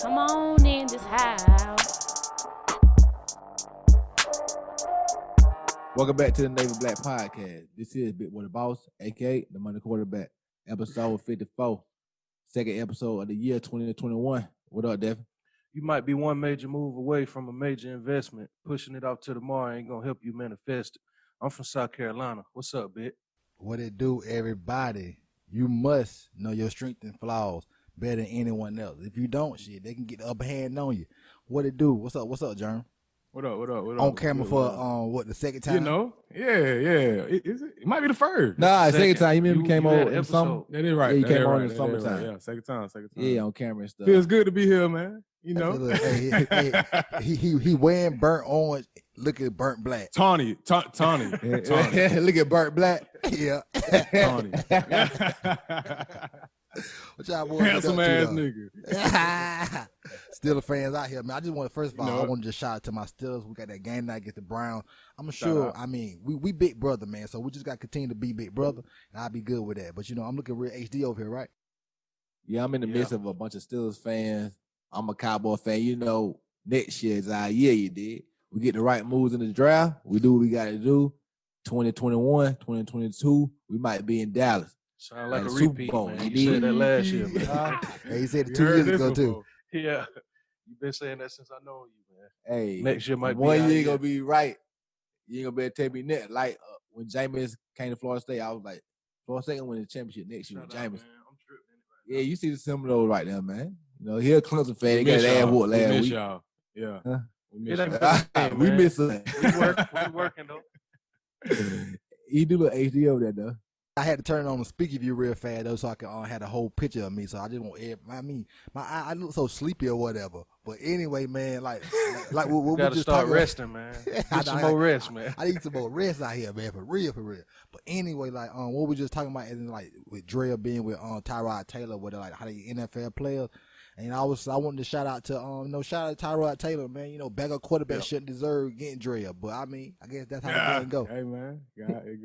Come on in this house. Welcome back to the Navy Black Podcast. This is Big Boy the Boss, aka the Money Quarterback, episode 54, second episode of the year 2021. What up, Devin? You might be one major move away from a major investment. Pushing it off to tomorrow ain't gonna help you manifest it. I'm from South Carolina. What's up, Big? What it do, everybody? You must know your strengths and flaws better than anyone else. If you don't, shit, they can get the upper hand on you. What it do? What's up, Jerm? What up? On camera for the second time? You know? Yeah. It might be the first. Nah, second time. You remember came over in summer? That is right. Yeah, you came on in That is summertime. right. Yeah, second time. Yeah, on camera and stuff. Feels good to be here, man. You know? Look, he wearing burnt orange, looking burnt black. Tawny. Look at Burt Black. Yeah. Tawny. What y'all boys Handsome been ass up to, nigga. Steelers fans out here, man. I just want to, first of all, No. I want to just shout out to my Steelers. We got that game night against the Browns. I'm sure, I mean, we big brother, man. So we just got to continue to be big brother, and I'll be good with that. But, you know, I'm looking real HD over here, right? Yeah, I'm in the midst of a bunch of Steelers fans. I'm a Cowboy fan. You know, next year is our year, you did. We get the right moves in the draft. We do what we got to do. 2021, 2022, we might be in Dallas. Sound like a Super repeat, Bowl. man. You You said did. that last year, man. Hey, he said it You 2 heard years this ago, too. before. Yeah. You've been saying that since I know you, man. Hey, Next year might be one our year year. gonna be right. You ain't gonna be able to tell me next. Like when Jameis came to Florida State, I was like, Florida State gonna win the championship next year with Shout out, Jameis. man. I'm tripping it right Yeah, you see the similar right there, man. You know, he a Clemson fan. He We got miss his ass y'all. whooped We last miss week. y'all. Yeah. Huh? We miss It y'all. ain't- We man. miss him. We working though. He do look HD over there though. I had to turn on the speaker view real fast though, so I could have a whole picture of me. So I just want, I look so sleepy or whatever. But anyway, man, like what we Gotta just start talking resting, man. Get some more rest, man. I need some more rest out here, man, for real. But anyway, like what we just talking about is like with Drea being with Tyrod Taylor, with like how they NFL players. And I wanted to shout out to shout out to Tyrod Taylor, man. You know, backup quarterback shouldn't deserve getting Drea, but I mean, I guess that's how the game go. Hey, man.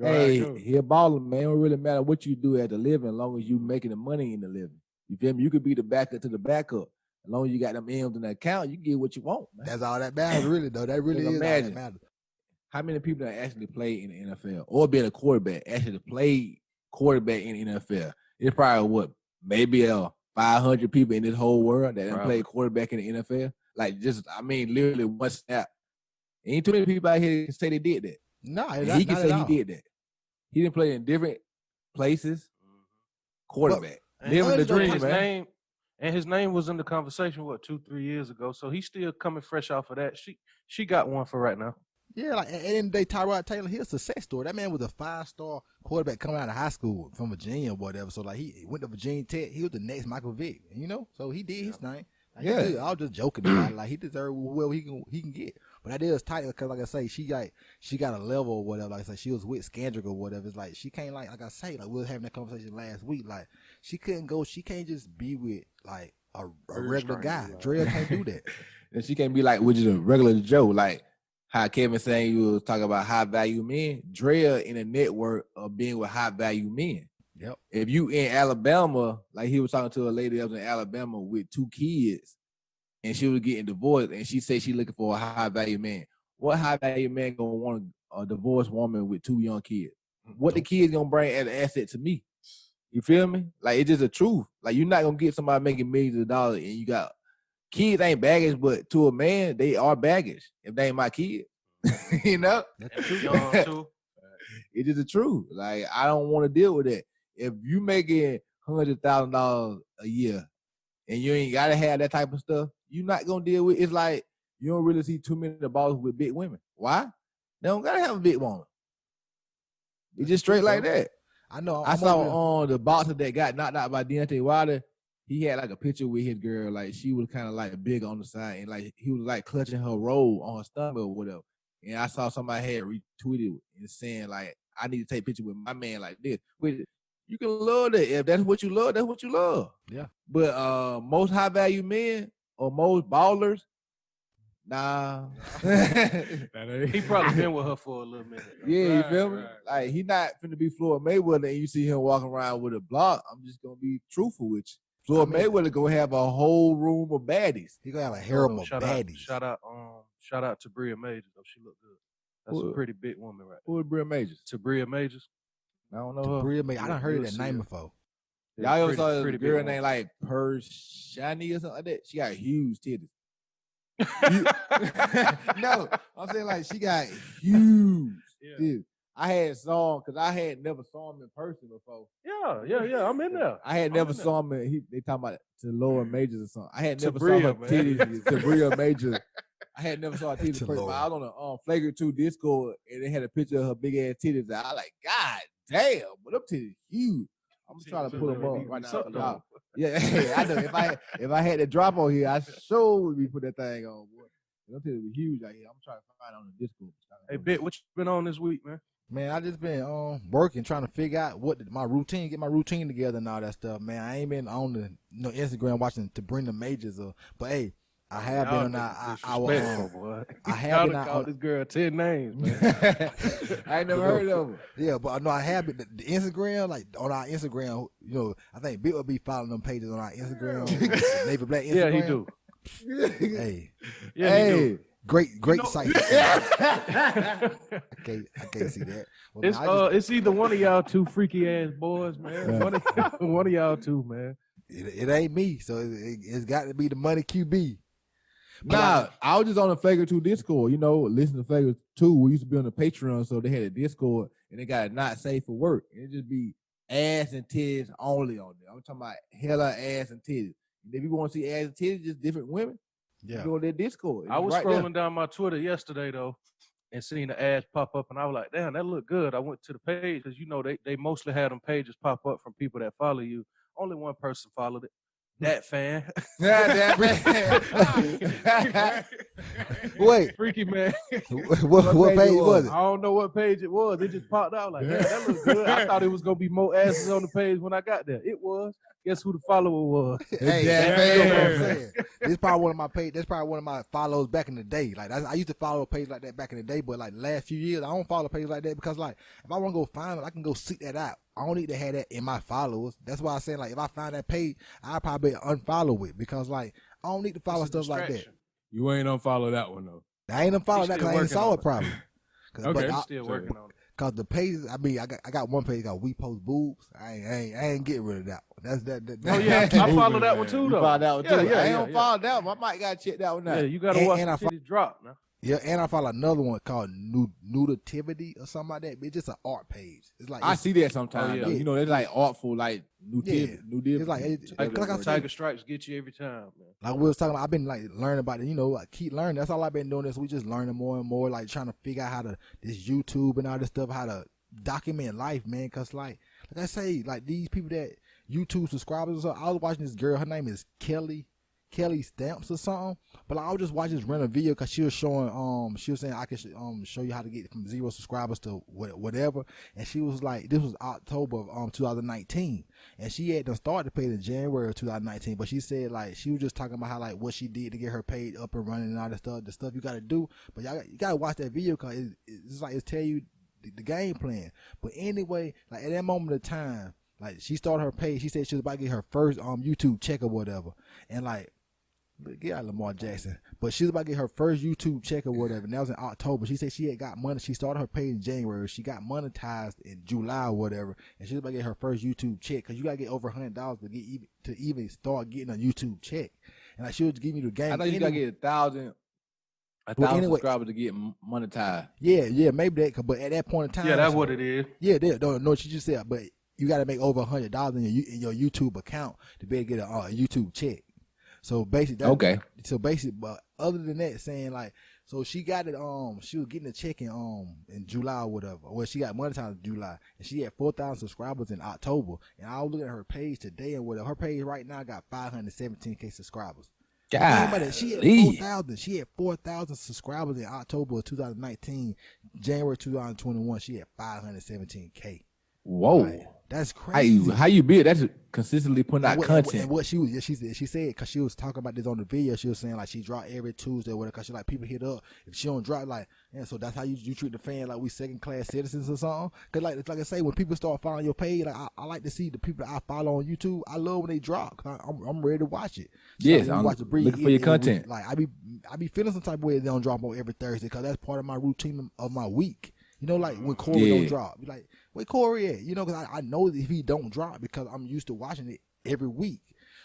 Hey, he a baller, man. It don't really matter what you do at the living, as long as you making the money in the living. You feel me? You could be the backup to the backup. As long as you got them M's in the account, you can get what you want, man. That's all that matters, really, though. That really Just is all imagine. that matters. How many people that actually play in the NFL or been a quarterback actually played quarterback in the NFL? It's probably maybe 500 people in this whole world that done played quarterback in the NFL. Like literally one snap. Ain't too many people out here can say they did that. No, And he can say he did that. He didn't play in different places. Quarterback. And Living the dream, his man. His name was in the conversation 2-3 years ago, so he's still coming fresh off of that. She got one for right now. Yeah, like at the end of the day, Tyrod Taylor, he's a success story. That man was a 5-star quarterback coming out of high school from Virginia or whatever. So like he went to Virginia Tech. He was the next Michael Vick, you know. So he did his thing. Like, Yeah. I was just joking about it. Like he deserved whoever he can get. But that is tight because like I say, she got a level or whatever. Like I say, she was with Scandrick or whatever. It's like she can't like I say, like we were having that conversation last week. Like she can't just be with like a regular guy. Drea can't do that. And she can't be like with just a regular Joe. Like how Kevin saying you was talking about high value men. Drea in a network of being with high value men. Yep. If you in Alabama, like he was talking to a lady that was in Alabama with 2 kids, and she was getting divorced, and she said she looking for a high value man. What high value man gonna want a divorced woman with 2 young kids? What the kids gonna bring as an asset to me? You feel me? Like it's just the truth. Like you're not gonna get somebody making millions of dollars, and you got kids ain't baggage, but to a man they are baggage. If they ain't my kid, you know. And young too. It's just the truth. Like I don't want to deal with that. If you making $100,000 a year and you ain't gotta have that type of stuff, you're not gonna deal with. It's like you don't really see too many bosses with big women. Why? They don't gotta have a big woman. It's just straight like that. I know. I saw on the boxer that got knocked out by Deontay Wilder. He had like a picture with his girl, like she was kind of like big on the side, and like he was like clutching her roll on her stomach or whatever. And I saw somebody had retweeted and saying like, "I need to take a picture with my man like this." Which you can love that if that's what you love. That's what you love. Yeah. But most high value men or most ballers, nah. He probably been with her for a little minute. Yeah, you feel me? Right. Like he not finna be Floyd Mayweather and you see him walking around with a block. I'm just gonna be truthful with Floyd I mean- Mayweather gonna have a whole room of baddies. He gonna have a No, harem of shout baddies. out to Bria Majors though. She looked good. That's a Who- pretty big woman right Who is Bria Majors? there. To Bria Majors. I don't know To her. Bria May, I Yeah, done heard you'll that see name her. before. Y'all ever Pretty- saw a pretty big girl woman. named like Pershani or something like that? She got huge titties. No, I'm saying like she got huge Yeah. titties. I had saw him because I had never saw him in person before. Yeah. I'm in there. I had I'm never in there. saw him. They talking about to Lower Majors or something. I had never Tabria, saw her man. titties. To Bria Majors. I had never saw her titties in person. Tallulah. But I was on a Flagrant 2 Discord and they had a picture of her big ass titties. And I like, God damn, but them titties huge. I'm trying to pull them up right now. Sucked Y'all. on. Yeah, I know. If I had to drop on here, I sure would be put that thing on. Boy. Them titties be huge out here. I'm trying to find it on the Discord. Hey, Bit, what you been on this week, man? Man, I just been working, trying to figure out my routine, get my routine together and all that stuff. Man, I ain't been on the Instagram watching to bring the majors up, but hey, I have been on Disrespectful, boy. I have Y'all been done out called on- this girl 10 names, man. I ain't never heard of her. Yeah, but no, I have been the Instagram, like on our Instagram, I think Bill will be following them pages on our Instagram, Navy Black Instagram. Yeah, he do. Hey, Yeah, he do. great know- site. I can't see that. Well, It's man, I just- it's either one of y'all two freaky ass boys, man. Yeah. One of y'all two, man. it ain't me, so it's got to be the money QB. But Nah, I was just on the Flagrant 2 Discord, listen to Flagrant 2. We used to be on the Patreon, so they had a Discord and they got it not safe for work. And it just be ass and titties only on there. I'm talking about hella ass and titties. And if you want to see ass and titties, just different women, Yeah, go to their Discord. I was It's right there. scrolling down my Twitter yesterday though, and seen the ads pop up, and I was like, "Damn, that looked good." I went to the page because they mostly had them pages pop up from people that follow you. Only one person followed it. That fan. Yeah, that man. wait, Freaky man. what page was it? I don't know what page it was. It just popped out like, "Damn, that looks good." I thought it was gonna be more asses on the page when I got there. It was. Guess who the follower was? Hey, that that's what I'm man. saying. This probably one of my page. That's probably one of my follows back in the day. Like I used to follow a page like that back in the day, but like the last few years, I don't follow a page like that because like if I want to go find it, I can go seek that out. I don't need to have that in my followers. That's why I say like if I find that page, I probably unfollow it because like I don't need to follow It's a stuff like that. distraction. You ain't unfollow that one though. I ain't unfollow He's that still because I ain't working saw on it it. probably. Okay. I'm still working on it. Cause the pages, I mean, I got one page got we post boobs. I ain't getting rid of that one. That's that. Oh yeah, I follow that one too You though. found out too. Yeah, I yeah, ain't yeah, don't yeah. follow that one. I might gotta check that one out. Yeah, you gotta And- watch and I the titties drop now. Yeah, and I follow another one called Nudativity or something like that. It's just an art page. It's like I see that sometimes. Oh, yeah. Though. You know, they're like artful, like new Yeah. tip, new dip. It's like- like I said- Tiger Stripes get you every time, man. like we was talking about. I've been like learning about it. I keep learning. That's all I've been doing. This we just learning more and more. Like trying to figure out how to this YouTube and all this stuff, how to document life, man. Cause like I say, like these people that YouTube subscribers. Or I was watching this girl. Her name is Kelly Stamps or something. But like, I was just watching this random video because she was showing she was saying I can show you how to get from 0 subscribers to whatever. And she was like, this was October of 2019, and she had done started the page in January of 2019. But she said like she was just talking about how like what she did to get her page up and running and all that stuff, the stuff you got to do. But you got to watch that video because it's like it's tell you the game plan. But anyway, like at that moment of time, like she started her page. She said she was about to get her first YouTube check or whatever, and like. Get out Lamar Jackson. But she was about to get her first YouTube check or whatever, and that was in October. She said she had got money. She started her page in January. She got monetized in July or whatever, and she was about to get her first YouTube check because you got to get over $100 to even start getting a YouTube check. And like she was giving you the game. I thought you gotta get 1,000 Well, anyway- subscribers to get monetized. Yeah, maybe that. But at that point in time, Yeah, that's what it is. Yeah, no, she just said, but you got to make over $100 in your YouTube account to be able to get a YouTube check. So basically, Okay. So basically, but other than that, saying like, so she got it. She was getting a check in July or whatever. Well, she got monetized in July, and she had 4,000 subscribers in October. And I was looking at her page today and whatever. Her page right now got 517K subscribers. Think about it. She had 4,000. She had 4,000 subscribers in October of 2019. January 2021, she had 517K. Whoa. Like, that's crazy. How you build? That's consistently putting out content. And what she said, because she was talking about this on the video, she was saying like she dropped every Tuesday or whatever, because she like people hit up if she don't drop, like, and so that's how you treat the fan like we second class citizens or something. Because like I say, when people start following your page, like I like to see the people I follow on YouTube. I love when they drop. I'm ready to watch it. So Yes, like, I'm watch looking for your content. Like I be feeling some type of way if they don't drop on every Thursday, because that's part of my routine of my week. You know, like when Corey don't drop, be like, where Corey at? You know, because I know if he don't drop, because I'm used to watching it every week.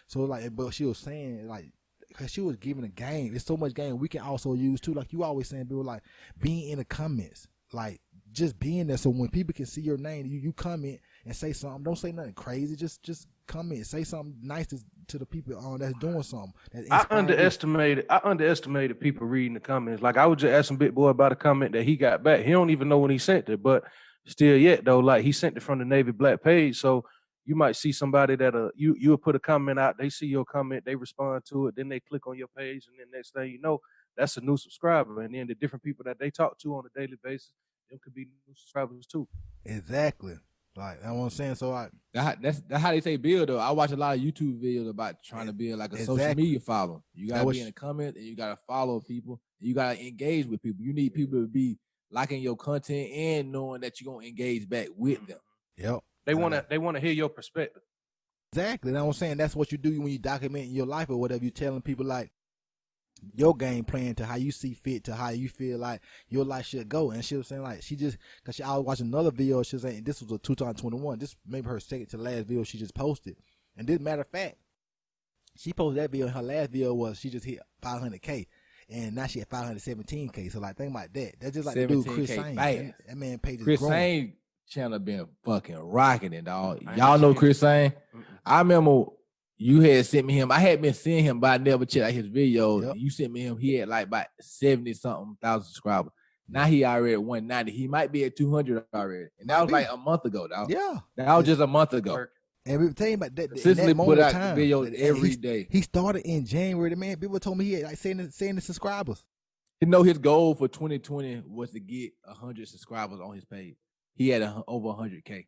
So like, but she was saying like, because she was giving a game. It's so much game we can also use too. Like you always saying, people, like being in the comments, like just being there. So when people can see your name, you comment and say something. Don't say nothing crazy. Just comment, say something nice to the people that's doing something. I underestimated people reading the comments. Like I was just asking Big Boy about a comment that he got back. He don't even know when he sent it, but still yet though, like he sent it from the Navy Black page. So you might see somebody that you'll put a comment out, they see your comment, they respond to it, then they click on your page, and then next thing you know, that's a new subscriber. And then the different people that they talk to on a daily basis, them could be new subscribers too. Exactly. Like that's what I'm saying. So That's how they say build though. I watch a lot of YouTube videos about trying to build like a social media following. You gotta be in the comments and you gotta follow people. And you gotta engage with people. You need people to be liking your content and knowing that you're gonna engage back with them. Yep. They wanna hear your perspective. Exactly. That's what I'm saying. That's what you do when you document your life or whatever. You're telling people like your game plan to how you see fit, to how you feel like your life should go. And she was saying like because I was watching another video, she was saying this was a 2021. This maybe her second to last video she just posted. And this matter of fact, she posted that video, and her last video was she just hit 500K. And now she at 517K. So like think about that. That's just like the dude Chris Sain. That man page is Chris growing. Sain channel been fucking rocking it, dog. Y'all know Chris Sain? I remember you had sent me him. I had been seeing him, but I never checked out his videos. Yep. You sent me him. He had like about 70-something thousand subscribers. Now he already at 190. He might be at 200 already. And that was like a month ago, dog. Yeah. That was just a month ago. And we were telling you about that. Consistently put out videos every day. day. He started in January. The man, people told me he had like 70 subscribers. You know, his goal for 2020 was to get 100 subscribers on his page. He had over 100K.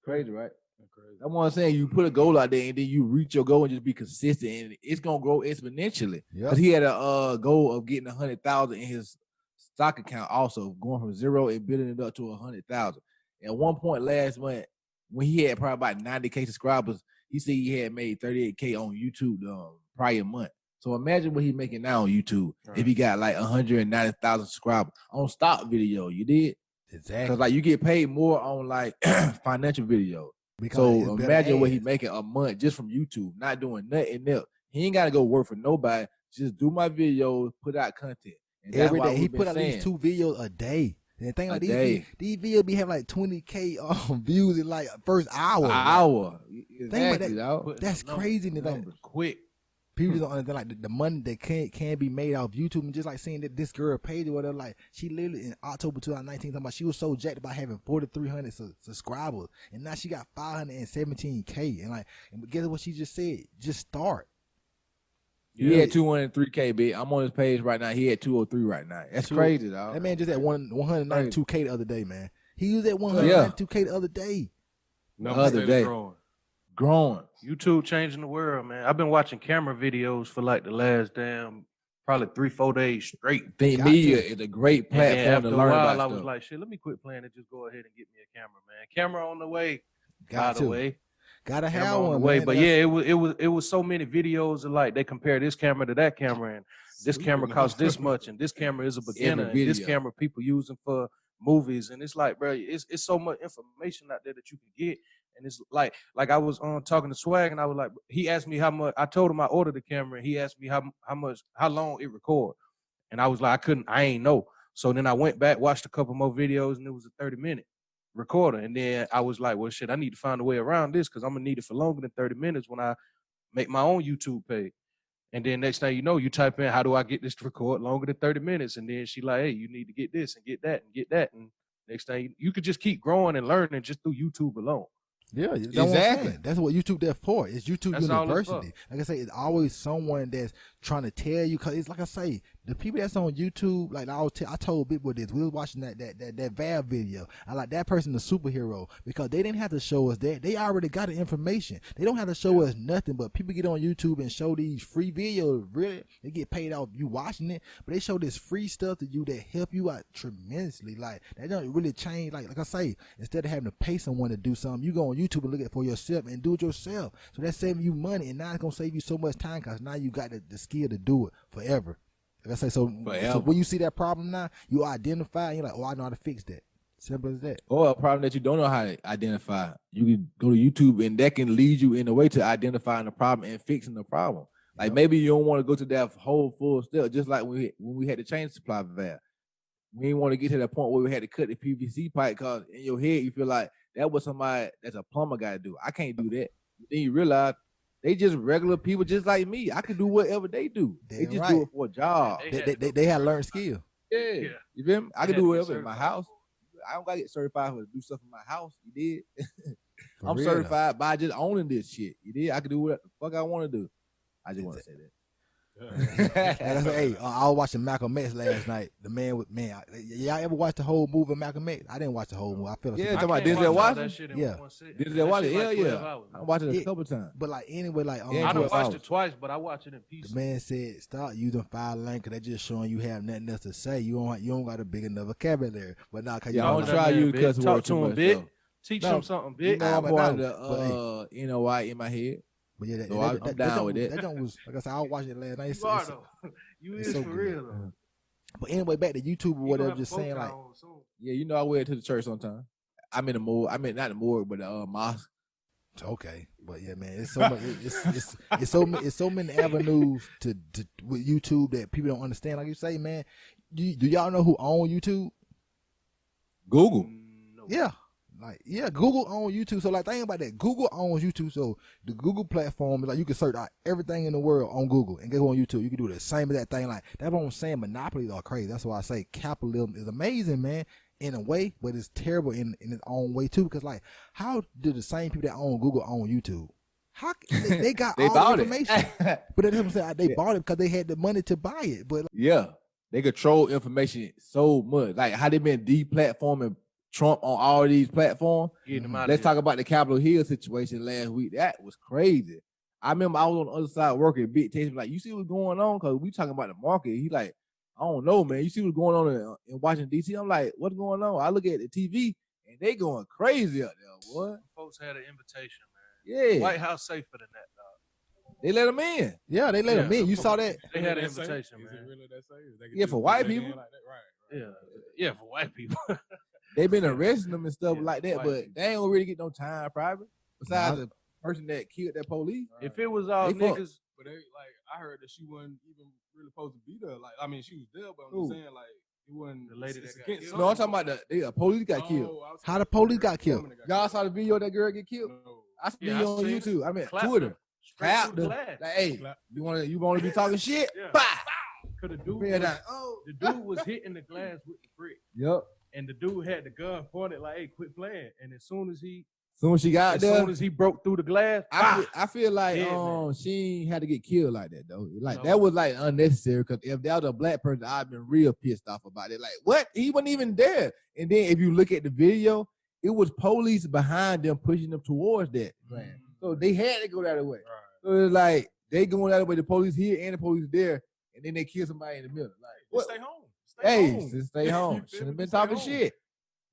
Crazy, right? Crazy. That's what I'm saying. You put a goal out there and then you reach your goal and just be consistent, and it's gonna grow exponentially. Because he had a goal of getting 100,000 in his stock account, also going from 0 and building it up to 100,000. At one point last month, when he had probably about 90K subscribers, he said he had made 38K on YouTube the prior month. So imagine what he's making now on YouTube if he got like 190,000 subscribers on stock video. You did? Exactly. Because like you get paid more on like financial video. So imagine what he's making a month just from YouTube, not doing nothing else. He ain't got to go work for nobody. Just do my videos, put out content. And every day. He put out at least 2 videos a day. And think like these videos be having like 20K views in like first hour. Exactly, think about that. That's crazy. Like, quick. People don't understand like the money that can be made off YouTube, and just like seeing that this girl page or whatever, like she literally in October 2019 talking about she was so jacked about having 4,300 subscribers, and now she got 517K, and like, and guess what she just said? Just start. He had 203K, big. I'm on his page right now. He had 203 right now. That's crazy, dog. That man just at 192K the other day, man. He was at 192K the other day. Growing. YouTube changing the world, man. I've been watching camera videos for like the last probably 3-4 days straight. Think Media is a great platform to learn about I was like, shit, let me quit playing and just go ahead and get me a camera, man. Camera on the way. Gotta have one, man. But yeah, it was so many videos of like they compare this camera to that camera, and this camera costs this much, and this camera is a beginner, and this camera people using for movies, and it's like, bro, it's so much information out there that you can get. And it's like I was talking to Swag, and I was like, he asked me how much. I told him I ordered the camera, and he asked me how long it record, and I was like, I ain't know. So then I went back, watched a couple more videos, and it was a 30-minute recorder. And then I was like, well, shit, I need to find a way around this because I'm gonna need it for longer than 30 minutes when I make my own YouTube page. And then next thing you know, you type in, how do I get this to record longer than 30 minutes? And then she like, hey, you need to get this and get that and get that. And next thing you could just keep growing and learning just through YouTube alone. Yeah, exactly. That's what YouTube there for. It's YouTube University. Like I say, it's always someone that's trying to tell you, because it's like I say, The people that's on YouTube, like I told Big Boy this. We was watching that Valve video. I like that person, the superhero, because they didn't have to show us that. They already got the information. They don't have to show us nothing. But people get on YouTube and show these free videos. Really, they get paid off you watching it, but they show this free stuff to you that help you out tremendously. Like that don't really change. Like I say, instead of having to pay someone to do something, you go on YouTube and look at it for yourself and do it yourself. So that's saving you money, and now it's gonna save you so much time because now you got the skill to do it forever. Like I say, so when you see that problem now, you identify and you're like, oh, I know how to fix that. Simple as that. Or a problem that you don't know how to identify. You can go to YouTube and that can lead you in a way to identifying the problem and fixing the problem. Like maybe you don't want to go to that whole full step, just like when we had to change the supply valve. We didn't want to get to that point where we had to cut the PVC pipe because in your head you feel like that was somebody that's a plumber got to do. I can't do that. Then you realize they just regular people just like me. I can do whatever they do. They just do it for a job. They had learned skill. Yeah. You feel me? I can do whatever in my house. I don't got to get certified to do stuff in my house. You did? I'm certified by just owning this shit. You did? I can do whatever the fuck I want to do. I just want to say that. Hey, I was watching Malcolm X last night. The man with y'all ever watch the whole movie of Malcolm X? I didn't watch the whole movie. I fell asleep. Yeah, talking about Denzel Washington. Yeah, Denzel Washington. Yeah. I watched it a couple times. But like anyway, like I done watched it twice, but I watch it in pieces. The man said, "Stop using foul language. They just showing you have nothing else to say. You don't got a big enough vocabulary." But now, cause y'all don't try to use cuss words too much. Big. Teach them something big. You know, I'm part of the NOI in my head. But yeah, so I'm down with it. That joint was, like I said, I was watching it last night. You is so for real though. But anyway, back to YouTube or whatever, just saying like, yeah, you know, I wear it to the church sometimes. I'm in the morgue. I mean, not the morgue, but the mosque. Okay, but yeah, man, it's so much. It's so many avenues to with YouTube that people don't understand. Like you say, man, do y'all know who own YouTube? Google. No. Yeah. Google owns YouTube. So like, think about that. Google owns YouTube. So the Google platform is like you can search out everything in the world on Google and go on YouTube. You can do the same as that thing. Like that's what I'm saying. Monopolies are crazy. That's why I say capitalism is amazing, man, in a way, but it's terrible in its own way too. Because like, how do the same people that own Google own YouTube? How they got all the information? But that's what I'm saying. They bought it because they had the money to buy it. But yeah, they control information so much. Like how they been deplatforming Trump on all these platforms. Let's talk about the Capitol Hill situation last week. That was crazy. I remember I was on the other side working. Big text me like, you see what's going on? Because we talking about the market. He like, I don't know, man. You see what's going on in Washington, D.C.? I'm like, what's going on? I look at the TV, and they going crazy out there. What? Folks had an invitation, man. Yeah. White House safer than that, dog. They let them in. Yeah, they let them in. You saw that? They had an invitation, man. Is it really that safe? Yeah, for white people. Like that? Right. Yeah, for white people. They been arresting them and stuff like that, but they ain't gonna really get no time private. Besides the person that killed that police. If it was all niggas, but they like I heard that she wasn't even really supposed to be there. Like I mean, she was there, but I'm saying like it wasn't the lady that got killed. No, I'm talking about the police got killed. How the police got killed? Y'all saw the video of that girl get killed? No. I saw the video on YouTube. I mean Twitter. Clap the like, hey, you wanna be talking shit? Yeah. Bah! Cause the dude was hitting the glass with the brick. Yep. And the dude had the gun pointed like, "Hey, quit playing!" And as soon as he broke through the glass, I feel like she had to get killed like that though. Like that was like unnecessary. Because if that was a black person, I'd been real pissed off about it. Like what? He wasn't even there. And then if you look at the video, it was police behind them pushing them towards that. Right. So they had to go that way. Right. So it's like they going that way. The police here and the police there, and then they kill somebody in the middle. Like what? Stay home. Stay home. Shouldn't have been talking shit.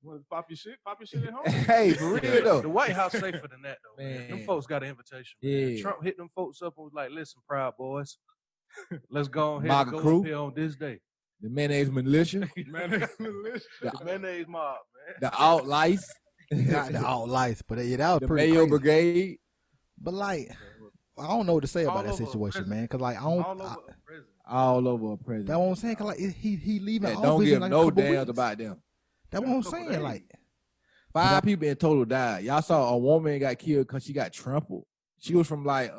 You want to pop your shit at home? Hey, for real though. The White House safer than that though, man. Them folks got an invitation. Man. Yeah. Trump hit them folks up and was like, "Listen, Proud Boys, let's go ahead and go up here on this day." The mayonnaise militia. The mayonnaise mob, man. The alt lice. The alt lice, but yeah, that was the pretty Mayo crazy. Brigade. But like, I don't know what to say about that situation, man. Cause like all over a president. That's what I'm saying. Cause like he leaving office. Don't give like no damns about them. That's what I'm saying. Like 5 people in total died. Y'all saw a woman got killed because she got trampled. She was from like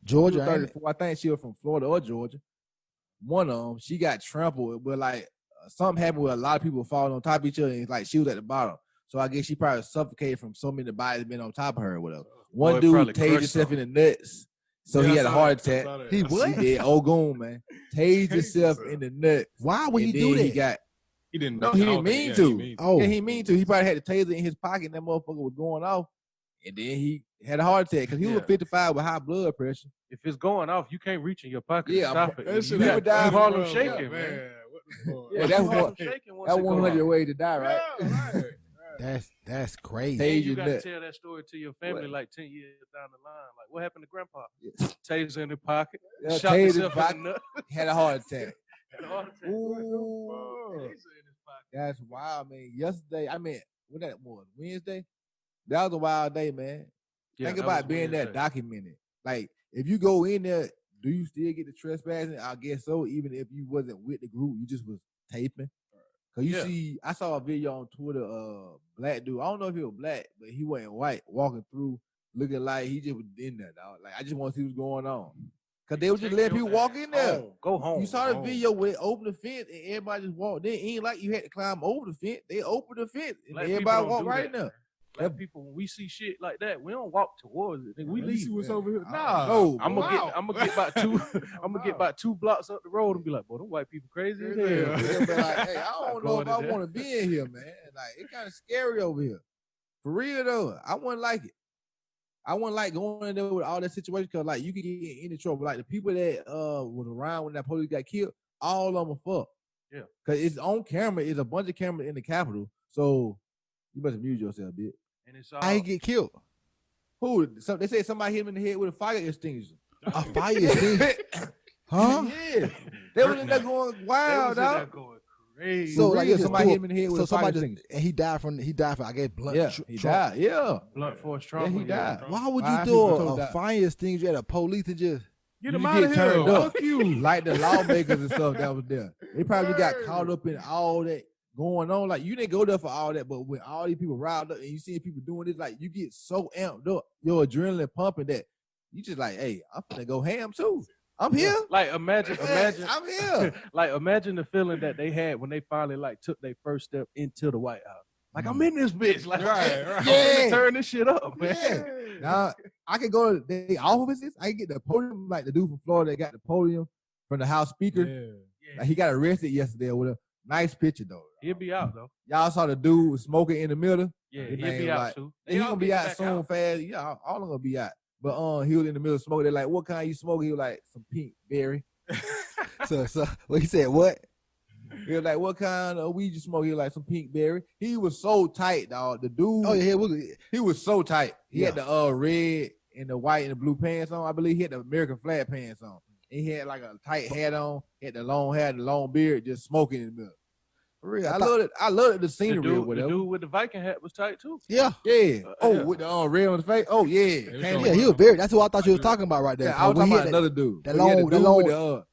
Georgia. 34. I think she was from Florida or Georgia. One of them, she got trampled, but like something happened where a lot of people falling on top of each other, and like she was at the bottom. So I guess she probably suffocated from so many bodies being on top of her or whatever. One dude tased himself in the nuts, so he had a heart attack. He what? He did. Ogun, man. tased himself in the nuts. Why would he and do then that? He didn't. No, he I didn't don't mean think- to. yeah, he mean Oh, Yeah, he mean to. He probably had the taser in his pocket and that motherfucker was going off. And then he had a heart attack because he was Yeah. 55 with high blood pressure. If it's going off, you can't reach in your pocket Yeah, to stop it. That You shit people got happened. die you from Harlem drugs, shaking, man. What the fuck? Yeah, You that's Harlem one- shaking once That's it go 100 off. way to die, right? Yeah, right. that's crazy. Tased And you your got to nut. tell that story to your family What? like 10 years down the line. Like, what happened to Grandpa? Taser in the pocket, Yeah, shot tased his himself in pocket, the nut. had a heart attack. Had a heart attack. Ooh, Taser in his pocket. that's wild, man. Yesterday, I mean, when that was Wednesday, that was a wild day, man. Yeah, Think that about was being Wednesday. that documented. Like, if you go in there, do you still get the trespassing? I guess so. Even if you wasn't with the group, you just was taping. Cause you Yeah. see, I saw a video on Twitter. Black dude. I don't know if he was black, but he wasn't white. Walking through, looking like he just was in there, dog. Like I just want to see what's going on. Cause they was just Take letting your people walk in there. home. Go home. You saw the Home. video where they opened the fence and everybody just walked in. It ain't like you had to climb over the fence. They opened the fence and Black people everybody don't walked do right that, in there. man. Black people, when we see shit like that, we don't walk towards it. Nigga, we Let me leave. see what's man. over here. I Nah, don't know. I'm gonna wow. get. I'm gonna get about two. I'm gonna get about 2 blocks up the road and be like, "Boy, them white people crazy as hell." Yeah. They'll be like, hey, I don't know Going if to I that. want to be in here, man. Like, it's kind of scary over here. For real, though. I wouldn't like it. I wouldn't like going in there with all that situation because, like, you could get in any trouble. Like, the people that was around when that police got killed, all of them are fucked. Yeah. Because it's on camera. It's a bunch of cameras in the Capitol. So, you must mute yourself, bitch. And it's all. How he get killed? Who? So they said somebody hit him in the head with a fire extinguisher. A fire extinguisher? Huh? Yeah. They was in there going They wild, was in there dog. going crazy. So For like real, yeah, somebody hit him in the head with so a fire somebody extinguisher. and he died from I guess blunt. Yeah, tr- he trauma. died. Yeah. blunt force Yeah, trauma. he died. Why would you Five do people a died. fire extinguisher at a police and just Get You him get out of here. turned up. Fuck you. Like the lawmakers and stuff that was there. They probably got caught up in all that going on. Like you didn't go there for all that, but when all these people riled up and you see people doing this, like you get so amped up, your adrenaline pumping that you just like, hey, I'm gonna go ham too. I'm here. Like imagine, I'm here. like imagine the feeling that they had when they finally like took their first step into the White House. Like I'm in this bitch. Like Right, I'm right. finna Yeah. turn this shit up, man. Yeah. Now I can go to their offices. I can get the podium like the dude from Florida that got the podium from the House Speaker. Yeah. Like, he got arrested yesterday with a nice picture though. He'll be out though. Y'all saw the dude smoking in the middle. Yeah, His he'll name be out like- too. He They all gonna be getting out back soon, fast. Yeah, all of them gonna be out. But he was in the middle of smoking. They're like, "What kind you smoking?" He was like, "Some pink berry." so well, he said what? He was like, "What kind of weed you smoke?" He was like, "Some pink berry." He was so tight, dog. The dude, Oh yeah, we, he was so tight. He had Yeah. the red and the white and the blue pants on. I believe he had the American flag pants on. And he had like a tight hat on. He had the long hair, and the long beard, just smoking in the middle. For real, I love it. I love the The scenery or dude, the whatever. dude with the Viking hat was tight too. yeah. Yeah. Oh, Yeah. with the red on his face. Oh yeah. Yeah, Came Yeah, in. he was very. That's what I thought you was talking about right there. Yeah, I was When talking he about had that, another dude. that But yeah, the long- that dude long- with the,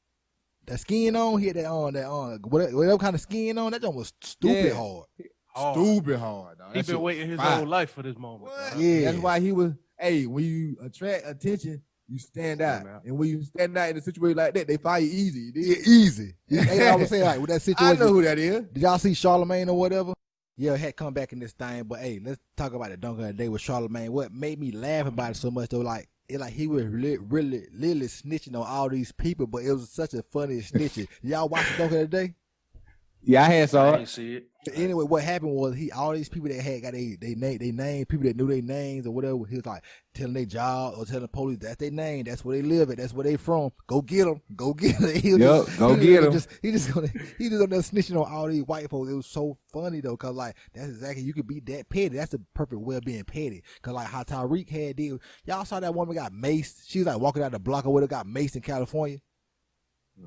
that skin on, he had that whatever kind of skin on. That joint was stupid Yeah. hard. Hard. stupid hard. Dog. He That been shit waiting his fire. whole life for this moment. What? dog. Yeah. That's why he was. Hey, when you attract attention, you stand out. Stand out. And when you stand out in a situation like that, they fire you easy. Yeah, easy. Ain't I was saying like with that I situation. know who that is. Did y'all see Charlemagne or whatever? Yeah, it had come back in this thing. But hey, let's talk about the dunk of the day with Charlemagne. What made me laugh about it so much though, like he was really snitching on all these people, but it was such a funny snitching. Y'all watch the dunk of the day? Yeah, I had I saw ain't see it. Anyway, what happened was all these people that had got they name, people that knew their names or whatever, he was like telling their job or telling the police that's their name, that's where they live at, that's where they from. Go get them, go get them. He was Yup, just- go he get was 'em. He just on there snitching on all these white folks. It was so funny though, cause like that's exactly you could be that petty. That's the perfect way of being petty. Cause like how Tyreek had did, y'all saw that woman got maced. She was like walking out the block or whatever, got maced in California.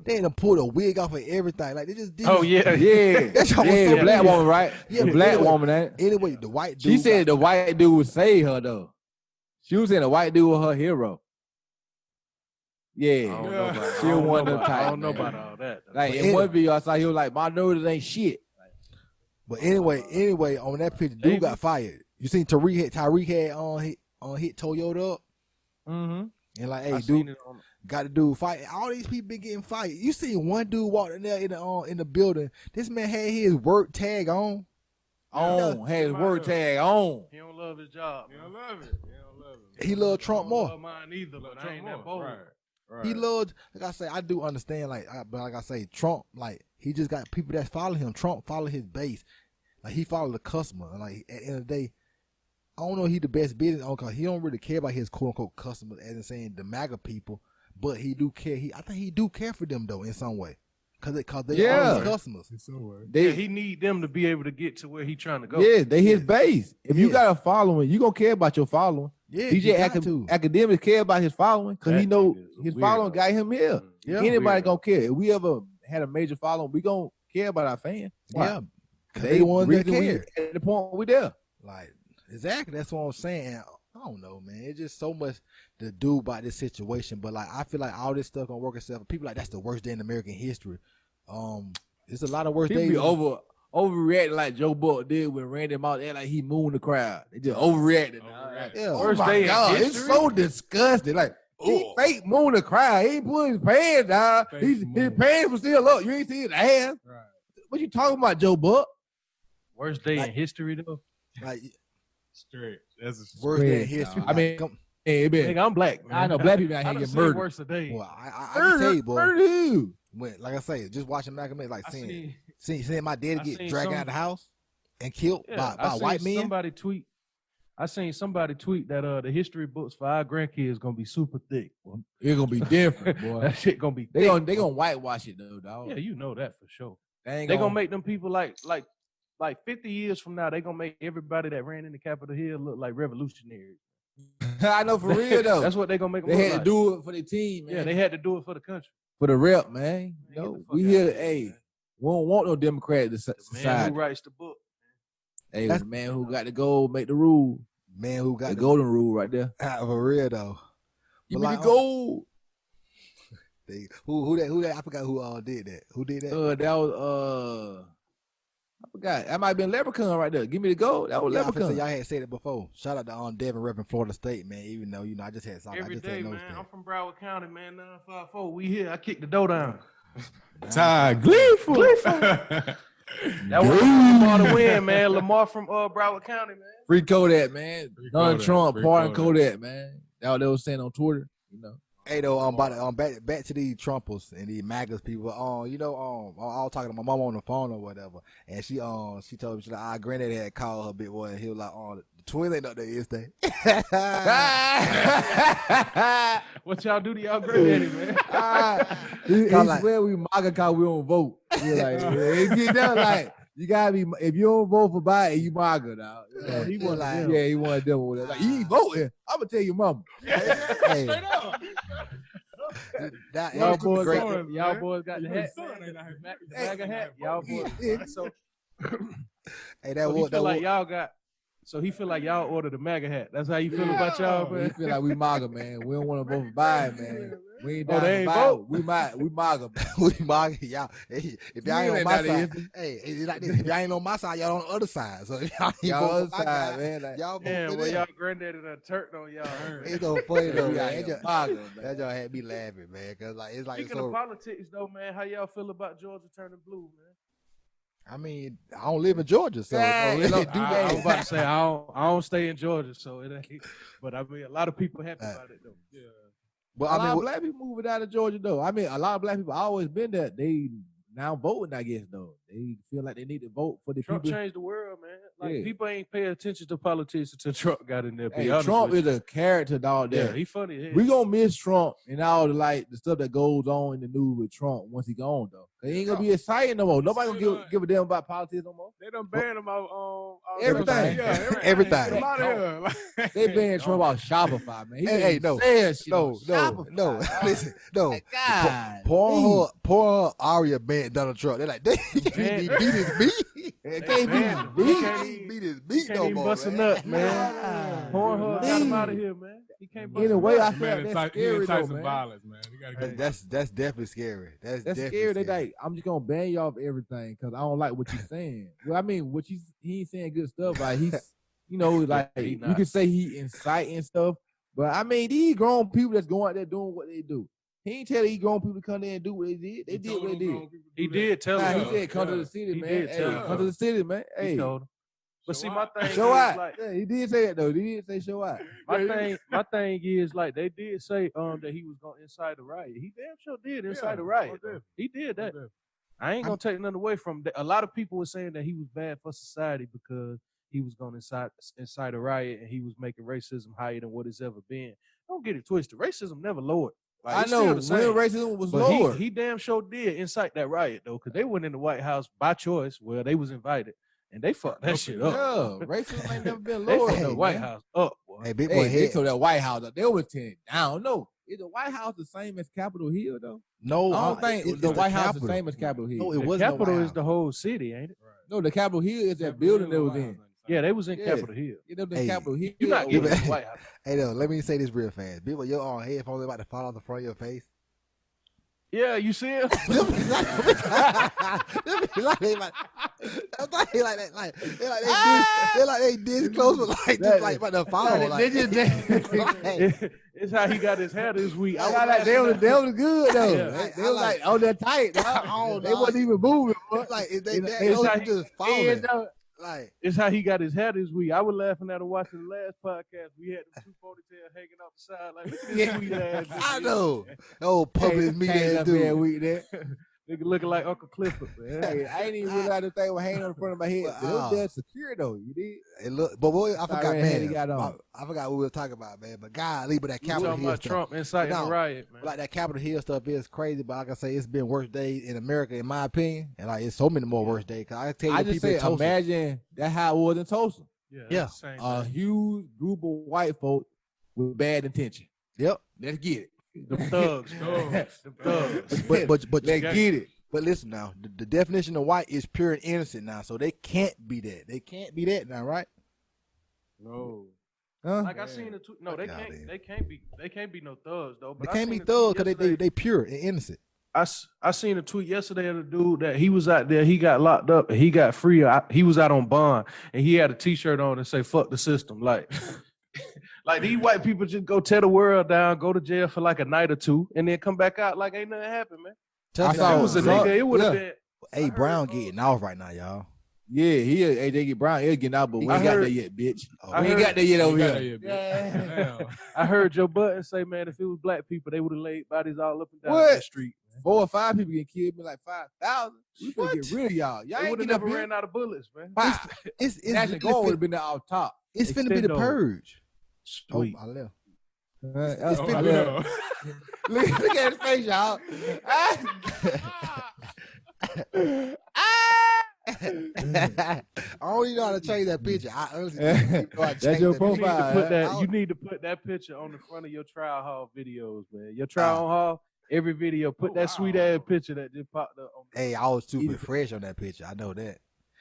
They had to pull a wig off of everything. Like they just did. Oh yeah, Yeah, That shit was yeah, so the black weird. woman, right? Yeah, the but black anyway- woman, ain't it? Anyway, the white dude. She said got- the white dude would save her though. She was saying the white dude was her hero. I Yeah, don't know about, She I don't one know of them about, I type, don't know man. about all that. like But in one video I saw, he was like, "Minorities ain't shit." But anyway, on that picture, dude Maybe. got fired. You seen Tyreek had on hit Toyota up, Mm-hmm. and like, hey, I dude, seen it on. got the dude fight. All these people been getting fired. You seen one dude walk in there in the building. This man had his work tag on. On had his word tag on. He don't love his job. You man. don't love it. You don't love it. He love Trump I don't more. love mine either, but I ain't that Trump bold. more. He loved, like I say, I do understand, but like I say, Trump, like, he just got people that follow him. Trump follow his base. Like, he follow the customer. And, like, at the end of the day, I don't know if he the best business owner because he don't really care about his quote-unquote customers, as in saying the MAGA people, but he do care. I think he do care for them, though, in some way. Because they are his customers. He need them to be able to get to where he trying to go. Yeah, they his base. If you got a following, you going to care about your following. Yeah, DJ Academics care about his following because he know his following got him here. Yeah, anybody gonna care. If we ever had a major following, we gonna care about our fans. Yeah, they the ones that care. At the point we there. Like, exactly, that's what I'm saying. I don't know, man. It's just so much to do about this situation. But like, I feel like all this stuff gonna work itself. People like that's the worst day in American history. It's a lot of worse days. People overreacting like Joe Buck did when Randy Moss acted like he mooned the crowd. They just overreacted. Yeah. Oh my God, it's so disgusting. Like, he fake moon the crowd. He ain't putting his pants down. His pants was still up. You ain't see his ass. Right. What you talking about, Joe Buck? Worst day in history, though. Like, straight. That's a worst day in history. I mean, nigga, I'm black, man. I know black people out here get murdered. Worse today. Well, I can tell you, boy. Murdered. When, like I say, just watching Malcolm X, like seeing my dad get dragged out of the house and killed by white men. I seen somebody tweet that the history books for our grandkids gonna be super thick. It's gonna be different, boy. That shit gonna be thick. They gonna whitewash it though, dog. Yeah, you know that for sure. They gonna make them people like 50 years from now, they gonna make everybody that ran in the Capitol Hill look like revolutionaries. I know, for real though. That's what they gonna make them They look had to do it for their team, man. Yeah, they had to do it for the country. For the rep, man. You know, we here, hey, we don't want no Democrat society. Man who writes the book. Hey, the man who got the gold make the rule. Man who got the golden rule right there. For real though. Give me the gold. Who that? I forgot who did that. Who did that? That was I forgot. That might have been Leprechaun right there. Give me the gold. That was Leprechaun. Y'all had said it before. Shout out to Devin repping Florida State, man. Even though I just had every day, man. I'm from Broward County, man. 954. We here. I kicked the dough down. Ty Gleeful. That was Lamar to win, man. Lamar from Broward County, man. Free Kodak, man. Donald Trump, pardon Kodak, man. That's what they were saying on Twitter, you know. Hey though, back to these Trumpers and these MAGAs people. I was talking to my mom on the phone or whatever, and she told me our granddaddy had called her big boy, and he was like, the twins ain't up there yesterday. What y'all do to y'all granddaddy, man? He swear we MAGA cause we don't vote. We're like, it get down like. You gotta be, if you don't vote for Biden, you MAGA now. Yeah, he wanted them. Yeah, he wanted them with that. Like, you ain't voting. I'm gonna tell your mama. Hey. Y'all boys got the hat. MAGA hat. Y'all boys. So, hey, so he feel like y'all ordered a MAGA hat. That's how you feel about y'all, man. We feel like we MAGA, man. We don't want to vote for Biden, man. We ain't down they ain't Biden. vote. We MAGA, man. We MAGA, y'all. Hey, if y'all ain't on my side, it's like this. If y'all ain't on my side, y'all on the other side. So if y'all on the other side, man. Like, y'all y'all granddaddy done turned on y'all. It's so funny though, man. That y'all had me laughing, man. Cause like it's like speaking of politics though, man. How y'all feel about Georgia turning blue, man? I mean, I don't live in Georgia, so I was about to say I don't stay in Georgia, so it ain't. But I mean, a lot of people happy about it though. Yeah. But a lot of black people moving out of Georgia though. I mean, a lot of black people always been there. They now voting, I guess though. They feel like they need to vote for the Trump people. Changed the world, man. Like people ain't pay attention to politics until Trump got in there. Trump is a character, dog. Yeah, he funny. We gonna miss Trump and all the stuff that goes on in the news with Trump once he gone though. It ain't gonna be exciting no more. Nobody gonna give a damn about politics no more. They done banned him out everything. Yeah, everything. They banned Trump out Shopify, man. No. Listen, no. God, poor Aria banned Donald Trump. They're like, he can't beat his beat. It can't beat his beat no more. Bust a nut, man. Pornhub got him out of here, man. He can't bust in a way, I feel man, that's scary though, man. Violence, man. That's definitely scary. That's scary. They like, I'm just gonna ban you off everything because I don't like what you're saying. Well, I mean, he ain't saying good stuff. Like he's, like you can say he inciting stuff, but I mean, these grown people that's going out there doing what they do. He ain't telling these grown people to come there and do what they did. They did what they did. He did tell him. He said, "Come to the city, man. Hey, come to the city, man. Hey, But see, my thing Show is out. like Yeah, he did say it though. He did say show out. my thing is like they did say that he was gonna incite a riot. He damn sure did incite a riot. He did that. I ain't gonna take nothing away from that. A lot of people were saying that he was bad for society because he was gonna incite a riot and he was making racism higher than what it's ever been. Don't get it twisted. Racism never lowered. Like, I it's know still when the same. racism was But lower. he damn sure did incite that riot though, because they went in the White House by choice. Well, they was invited and they fucked that shit up. Yeah, racism ain't never been They lower. fucked the White House up, boy. Hey, big boy, Hey, they head. told that White House up. They were tearing down. No, is the White House the same as Capitol Hill though? No, I don't think it's the White House Capitol. the same as Capitol Hill. No, it The wasn't the Capitol White is the House. whole city, ain't it? No, the Capitol Hill is that building that was in. Yeah, they was in Yeah. Capitol Hill. You know the Hey, Capitol Hill. You're not over getting there. in the White House. Hey, though, let me say this real fast. Big boy, your headphones about to fall off the front of your face. Yeah, you see it? Them be like they this close, but like just like about to fall. Like, It's how he got his hair this week. I was Like, laughing they was at- good though. Yeah. They was like on that tight. Dog. don't They know. wasn't even moving. Bro. like if they It's those how just Yeah, falling. dog. Like It's how he got his hair this week. I was laughing at him watching the last podcast. We had the 2 ponytails hanging off the side. Like, look at this sweet ass. I know. Oh, public Came media up here dude. week there. Nigga looking like Uncle Clifford, man. Hey, I ain't even realize the thing was hanging on the front of my head. Well, But it was dead secure though. You did. It look, but boy, I forgot, Sorry, Handy man. got on. I forgot what we were talking about, man. But golly, but that You Capitol talking Hill about stuff. Trump inciting No. a riot, man. Like that Capitol Hill stuff is crazy, but like I say, it's been worse days in America, in my opinion, and like it's so many more worse days. Cause I tell you, I the just people in said, Tulsa, imagine that's how it was in Tulsa. Yeah. Yeah. that's the same A thing. huge group of white folk with bad intention. yep. Let's get it. Them thugs, Them thugs. But Let's get it. But listen now, the definition of white is pure and innocent now, so they can't be that. They can't be that now, right? No. Huh? Like I seen the tweet. No, they Fuck can't. outta here. They can't be no thugs though. They But I can't be seen a tweet thugs because yesterday. they pure and innocent. I seen a tweet yesterday of the dude that he was out there. He got locked up and he got free. He was out on bond and he had a T-shirt on and say "fuck the system." Like, like these white people just go tear the world down, go to jail for like a night or two, and then come back out like ain't nothing happened, man. Tell me saw If now, it was a Fuck, nigga, it would have yeah. been. hey, Brown getting off right now, y'all. Yeah, he AJ Brown is getting out, but we I ain't got heard- there yet, bitch. Oh, I We ain't heard- got there yet over Got here. that yet, bitch. Yeah. Damn. I heard Joe Budden say, man, if it was black people, they would have laid bodies all up and down What? that street. 4 or 5 people get killed, be like 5,000. We finna What? get rid of y'all. Y'all They ain't would have get up never here. ran out of bullets, man. Five. it's National really Guard would fin- have been there off top. it's finna be the Extendo. purge. Sweet. Oh, I left. It's Oh, finna- no. look at his face, y'all. I don't even know how to change that picture. I honestly don't even know how to That's change your that You need, picture. to profile. put huh? that, you need to put that picture on the front of your trial hall videos, man. Your trial hall, every video, put Oh, that sweet wow. ass picture that just popped up. On Hey, I was super Either- fresh on that picture. I know that.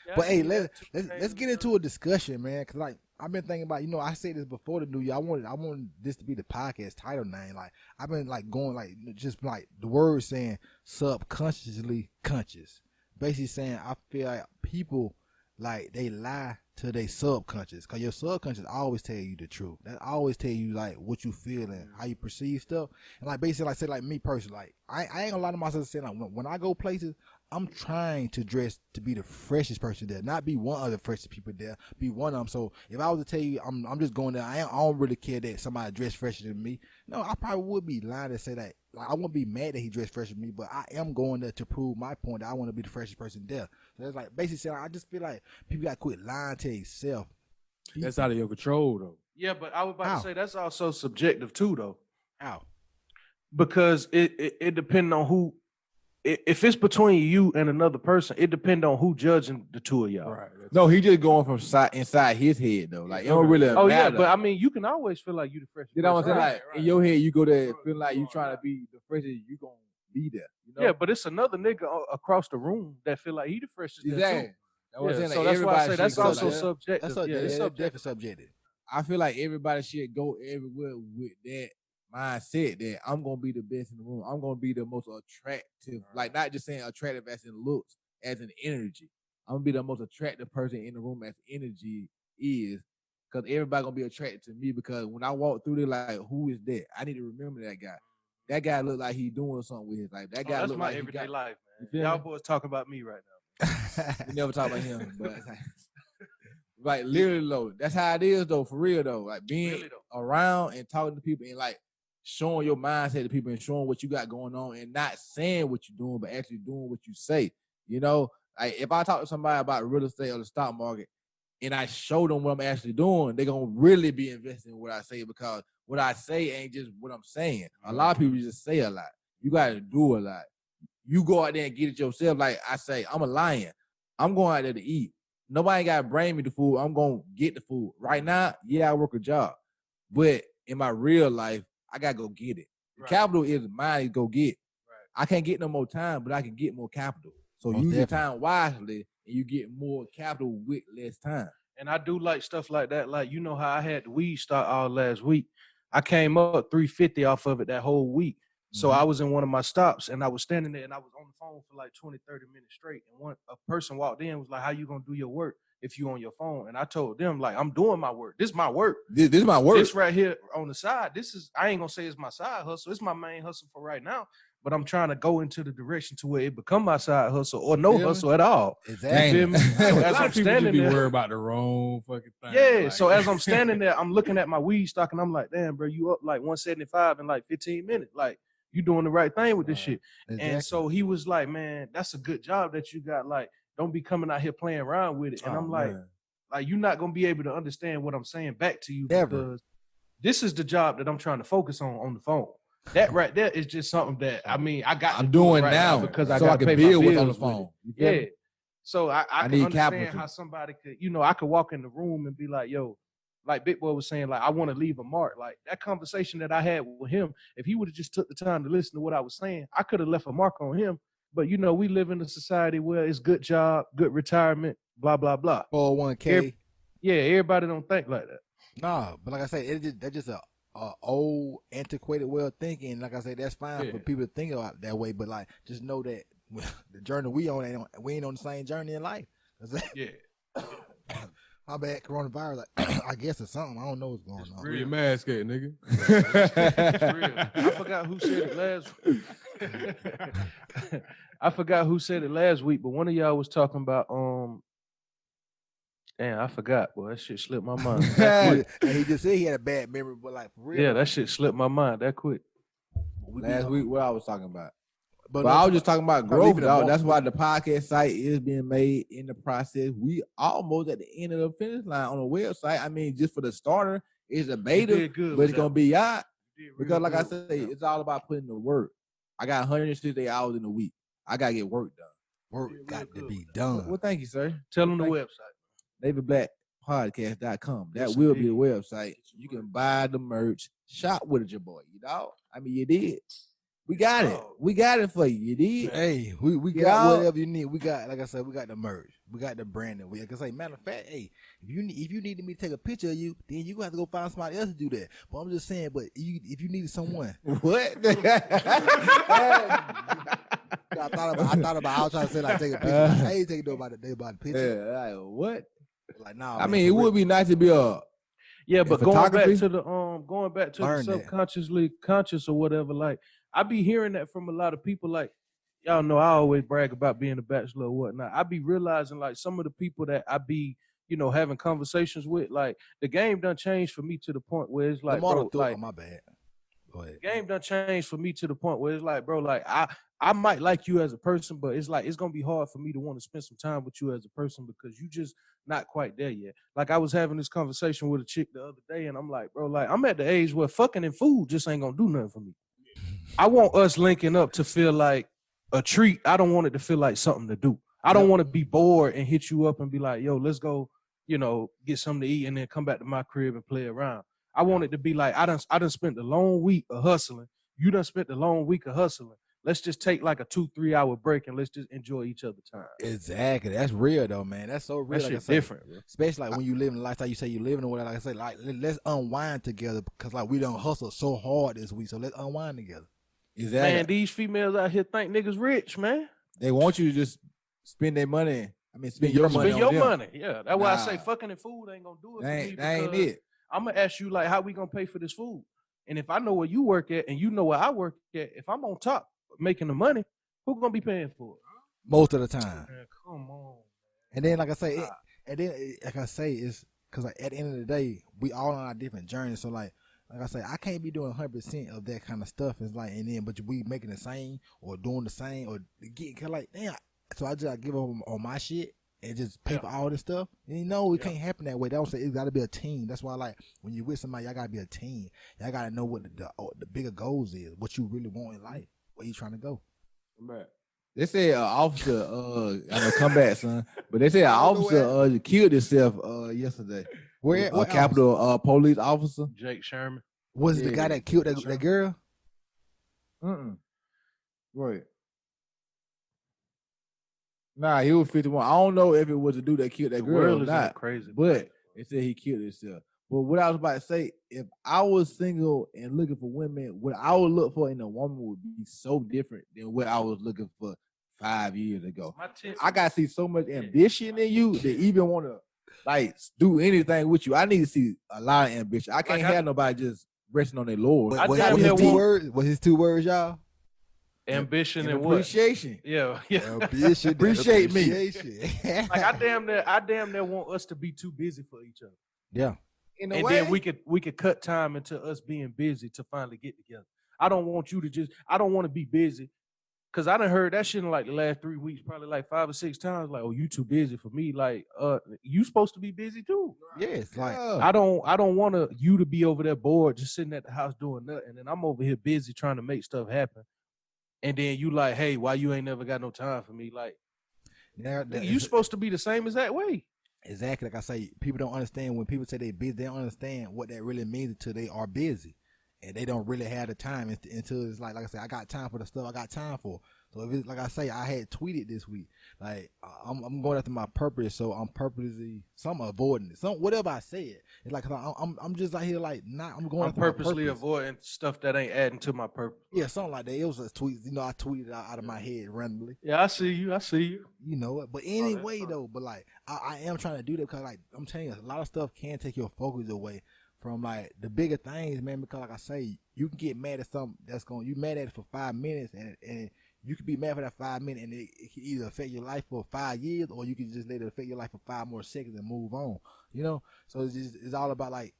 Yeah, But I hey, see let's that. let's get into a discussion, man. Cause like I've been thinking about, I said this before the new year. I wanted this to be the podcast title name. Like I've been like going like just like the word saying subconsciously conscious. Basically saying I feel like people like they lie to their subconscious, cause your subconscious always tell you the truth. That always tell you like what you feel and how you perceive stuff. And like basically like say like me personally, like I ain't gonna lie to myself saying like when I go places, I'm trying to dress to be the freshest person there, not be one of the freshest people there, be one of them. So if I was to tell you I'm just going there, I don't really care that somebody dressed fresher than me. No, I probably would be lying to say that. Like I wouldn't be mad that he dressed fresher than me, but I am going there to prove my point that I want to be the freshest person there. So that's like basically saying I just feel like people got to quit lying to themselves. That's out of your control, though. Yeah, but I was about How? to say that's also subjective too, though, How? because it depends on who. If it's between you and another person, it depends on who judging the two of y'all. Right. No, he just going from inside his head though. Like it don't really Oh yeah, matter. but I mean, you can always feel like you the freshest. You know what I'm person. saying? Right, Like right. in your head, you go there Right. feeling like you trying to be the freshest. You gonna be there. You know? Yeah, but it's another nigga across the room that feel like he the freshest. there, too. exactly. That's what I'm Yeah, saying. so Like, that's why I say everybody that's should go also like that. subjective. That's yeah, subjective. it's That's subjective. definitely subjective. I feel like everybody should go everywhere with that mindset that I'm gonna be the best in the room. I'm gonna be the most attractive, like not just saying attractive as in looks, as in energy. I'm gonna be the most attractive person in the room as energy is, because everybody gonna be attracted to me. Because when I walk through there, like who is that? I need to remember that guy. That guy look like he doing something with his life. That Oh, guy that's look my like he everyday got. life, You man. feel Y'all me? boys talking about me right now. We never talk about him, but Like literally though, that's how it is though, for real though. Like being Really, though. around and talking to people and like showing your mindset to people and showing what you got going on and not saying what you're doing, but actually doing what you say. You know, like if I talk to somebody about real estate or the stock market and I show them what I'm actually doing, they're gonna really be invested in what I say because what I say ain't just what I'm saying. A lot of people just say a lot. You gotta do a lot. You go out there and get it yourself. Like I say, I'm a lion. I'm going out there to eat. Nobody got to bring me the food. I'm going to get the food. Right now, yeah, I work a job. But in my real life, I got to go get it. The capital is mine to go get. Right. I can't get no more time, but I can get more capital. So use your time wisely, and you get more capital with less time. And I do like stuff like that. Like, you know how I had the weed start all last week. I came up 350 off of it that whole week. So I was in one of my stops and I was standing there and I was on the phone for like 20, 30 minutes straight. And a person walked in and was like, how you going to do your work if you on your phone? And I told them, like, I'm doing my work. This is my work. This is my work. This right here on the side. I ain't going to say it's my side hustle. It's my main hustle for right now. But I'm trying to go into the direction to where it become my side hustle or no hustle at all. Exactly. You feel me? So as I'm standing there, worried about the wrong fucking thing. yeah. Like, So as I'm standing there, I'm looking at my weed stock and I'm like, damn, bro, you up like 175 in like 15 minutes. Like, you doing the right thing with this shit. Exactly. And so he was like, man, that's a good job that you got. Like, don't be coming out here playing around with it. And I'm like, you're not going to be able to understand what I'm saying back to you. Because this is the job that I'm trying to focus on the phone. That right there is just something that, I mean, I'm doing right now because I so got to pay build my what's bills on the phone. Yeah. So I can need understand capital. how somebody could, I could walk in the room and be like, yo, like Big Boy was saying, like, I want to leave a mark. Like that conversation that I had with him, if he would have just took the time to listen to what I was saying, I could have left a mark on him. But, we live in a society where it's good job, good retirement, blah, blah, blah. 401k. Everybody don't think like that. Nah, but like I say, that's just a old, antiquated way of thinking. Like I say, that's fine for people to think about that way. But like, just know that the journey we ain't on the same journey in life. Yeah. My bad, coronavirus. Like, I guess it's something. I don't know what's going on. Where your mask at, nigga? It's real. I forgot who said it last week. But one of y'all was talking about damn, I forgot. Boy, that shit slipped my mind. And he just said he had a bad memory, but like for real. Yeah, that shit slipped my mind that quick. Last week, what I was talking about. But I was just talking about growth, dog. That's why the podcast site is being made in the process. We almost at the end of the finish line on the website. I mean, just for the starter, it's a beta, but it's going to be out. Because like I said, it's all about putting the work. I got 160 hours in a week. I got to get work done. Work got to be done. Well, thank you, sir. Tell them the website. NavyBlackPodcast.com. That will be the website. You can buy the merch. Shop with your boy, I mean, you did. We got it. We got it for you. You did. Hey, we got whatever you need. We got, like I said, we got the merch. We got the branding. We can say, matter of fact, hey, if you needed me to take a picture of you, then you have to go find somebody else to do that. But I'm just saying, if you needed someone, what? I thought about. I was trying to say like take a picture. I ain't taking nobody about the picture. Yeah, like what? Like nah. I mean, it would be nice to be a. Yeah, but going back to the Learn subconsciously conscious or whatever, like I be hearing that from a lot of people. Like y'all know, I always brag about being a bachelor or whatnot. I be realizing like some of the people that I be, having conversations with, like the game done changed for me to the point where it's like, bro, like my bad. Go ahead. The game done changed for me to the point where it's like, bro, like I might like you as a person, but it's like it's gonna be hard for me to want to spend some time with you as a person because you just not quite there yet. Like I was having this conversation with a chick the other day, and I'm like, bro, like I'm at the age where fucking and food just ain't gonna do nothing for me. I want us linking up to feel like a treat. I don't want it to feel like something to do. I don't want to be bored and hit you up and be like, yo, let's go, get something to eat and then come back to my crib and play around. I want it to be like I done spent the long week of hustling. You done spent the long week of hustling. Let's just take like a 2-3 hour break and let's just enjoy each other's time. Exactly. That's real though, man. That's so real. That shit's different. Bro. Especially like when you live in the lifestyle you say you living or whatever. Like I say, like let's unwind together because like we done hustle so hard this week. So let's unwind together. Exactly. Man, these females out here think niggas rich, man. They want you to just spend their money. I mean, spend your money. Spend your money. Yeah. That's why I say fucking and food ain't gonna do it for me. That ain't it. I'm gonna ask you like, how we gonna pay for this food? And if I know where you work at and you know where I work at, if I'm on top making the money, who gonna be paying for it? Most of the time. Man, come on. And then, like I say, And then, like I say, it's because like, at the end of the day, we all on our different journeys. So like I say, I can't be doing 100% of that kind of stuff. It's like, and then, but we making the same or doing the same or getting kind of like, damn. So I just give them on my shit and just pay for all this stuff. And it can't happen that way. That don't say it's got to be a team. That's why, like, when you're with somebody, y'all got to be a team. Y'all got to know what the bigger goals is, what you really want in life, where you trying to go. They say an officer, I know, come back, son. But they say an officer killed himself yesterday. Where? A Capitol police officer. Jake Sherman. Was it the guy that killed that girl? Right. Nah, he was 51. I don't know if it was the dude that killed that girl or not. Crazy, but they said he killed himself. But what I was about to say, if I was single and looking for women, what I would look for in a woman would be so different than what I was looking for 5 years ago. I gotta see so much ambition in you to even want to like do anything with you. I need to see a lot of ambition. I can't have nobody just resting on their laurels. Was his 2 words, y'all? Ambition and appreciation. What? Yeah. Ambition. Appreciate me. Like I damn near want us to be too busy for each other. Yeah. In a and way, then we could cut time into us being busy to finally get together. I don't want you to I don't want to be busy. Cause I done heard that shit in like the last 3 weeks, probably like 5 or 6 times. Like, oh, you too busy for me. Like, you supposed to be busy too. Yes, like I don't want you to be over there bored, just sitting at the house doing nothing, and I'm over here busy trying to make stuff happen. And then you like, hey, why you ain't never got no time for me? Like, you supposed to be the same as that way. Exactly. Like I say, people don't understand when people say they busy. They don't understand what that really means until they are busy. And they don't really have the time until it's like I said, I got time for the stuff I got time for. So if it's like I say, I had tweeted this week, like I'm going after my purpose, so I'm purposely avoiding it. Whatever I said, it's like I'm just out here like I'm going. I'm purposely avoiding stuff that ain't adding to my purpose. Yeah, something like that. It was a tweet, I tweeted out of my head randomly. Yeah, I see you. You know it, but anyway though, but like I am trying to do that because like I'm telling you, a lot of stuff can take your focus away from like the bigger things, man. Because like I say, you can get mad at something you mad at it for 5 minutes and you could be mad for that 5 minutes and it can either affect your life for 5 years or you can just let it affect your life for 5 more seconds and move on, So it's all about like,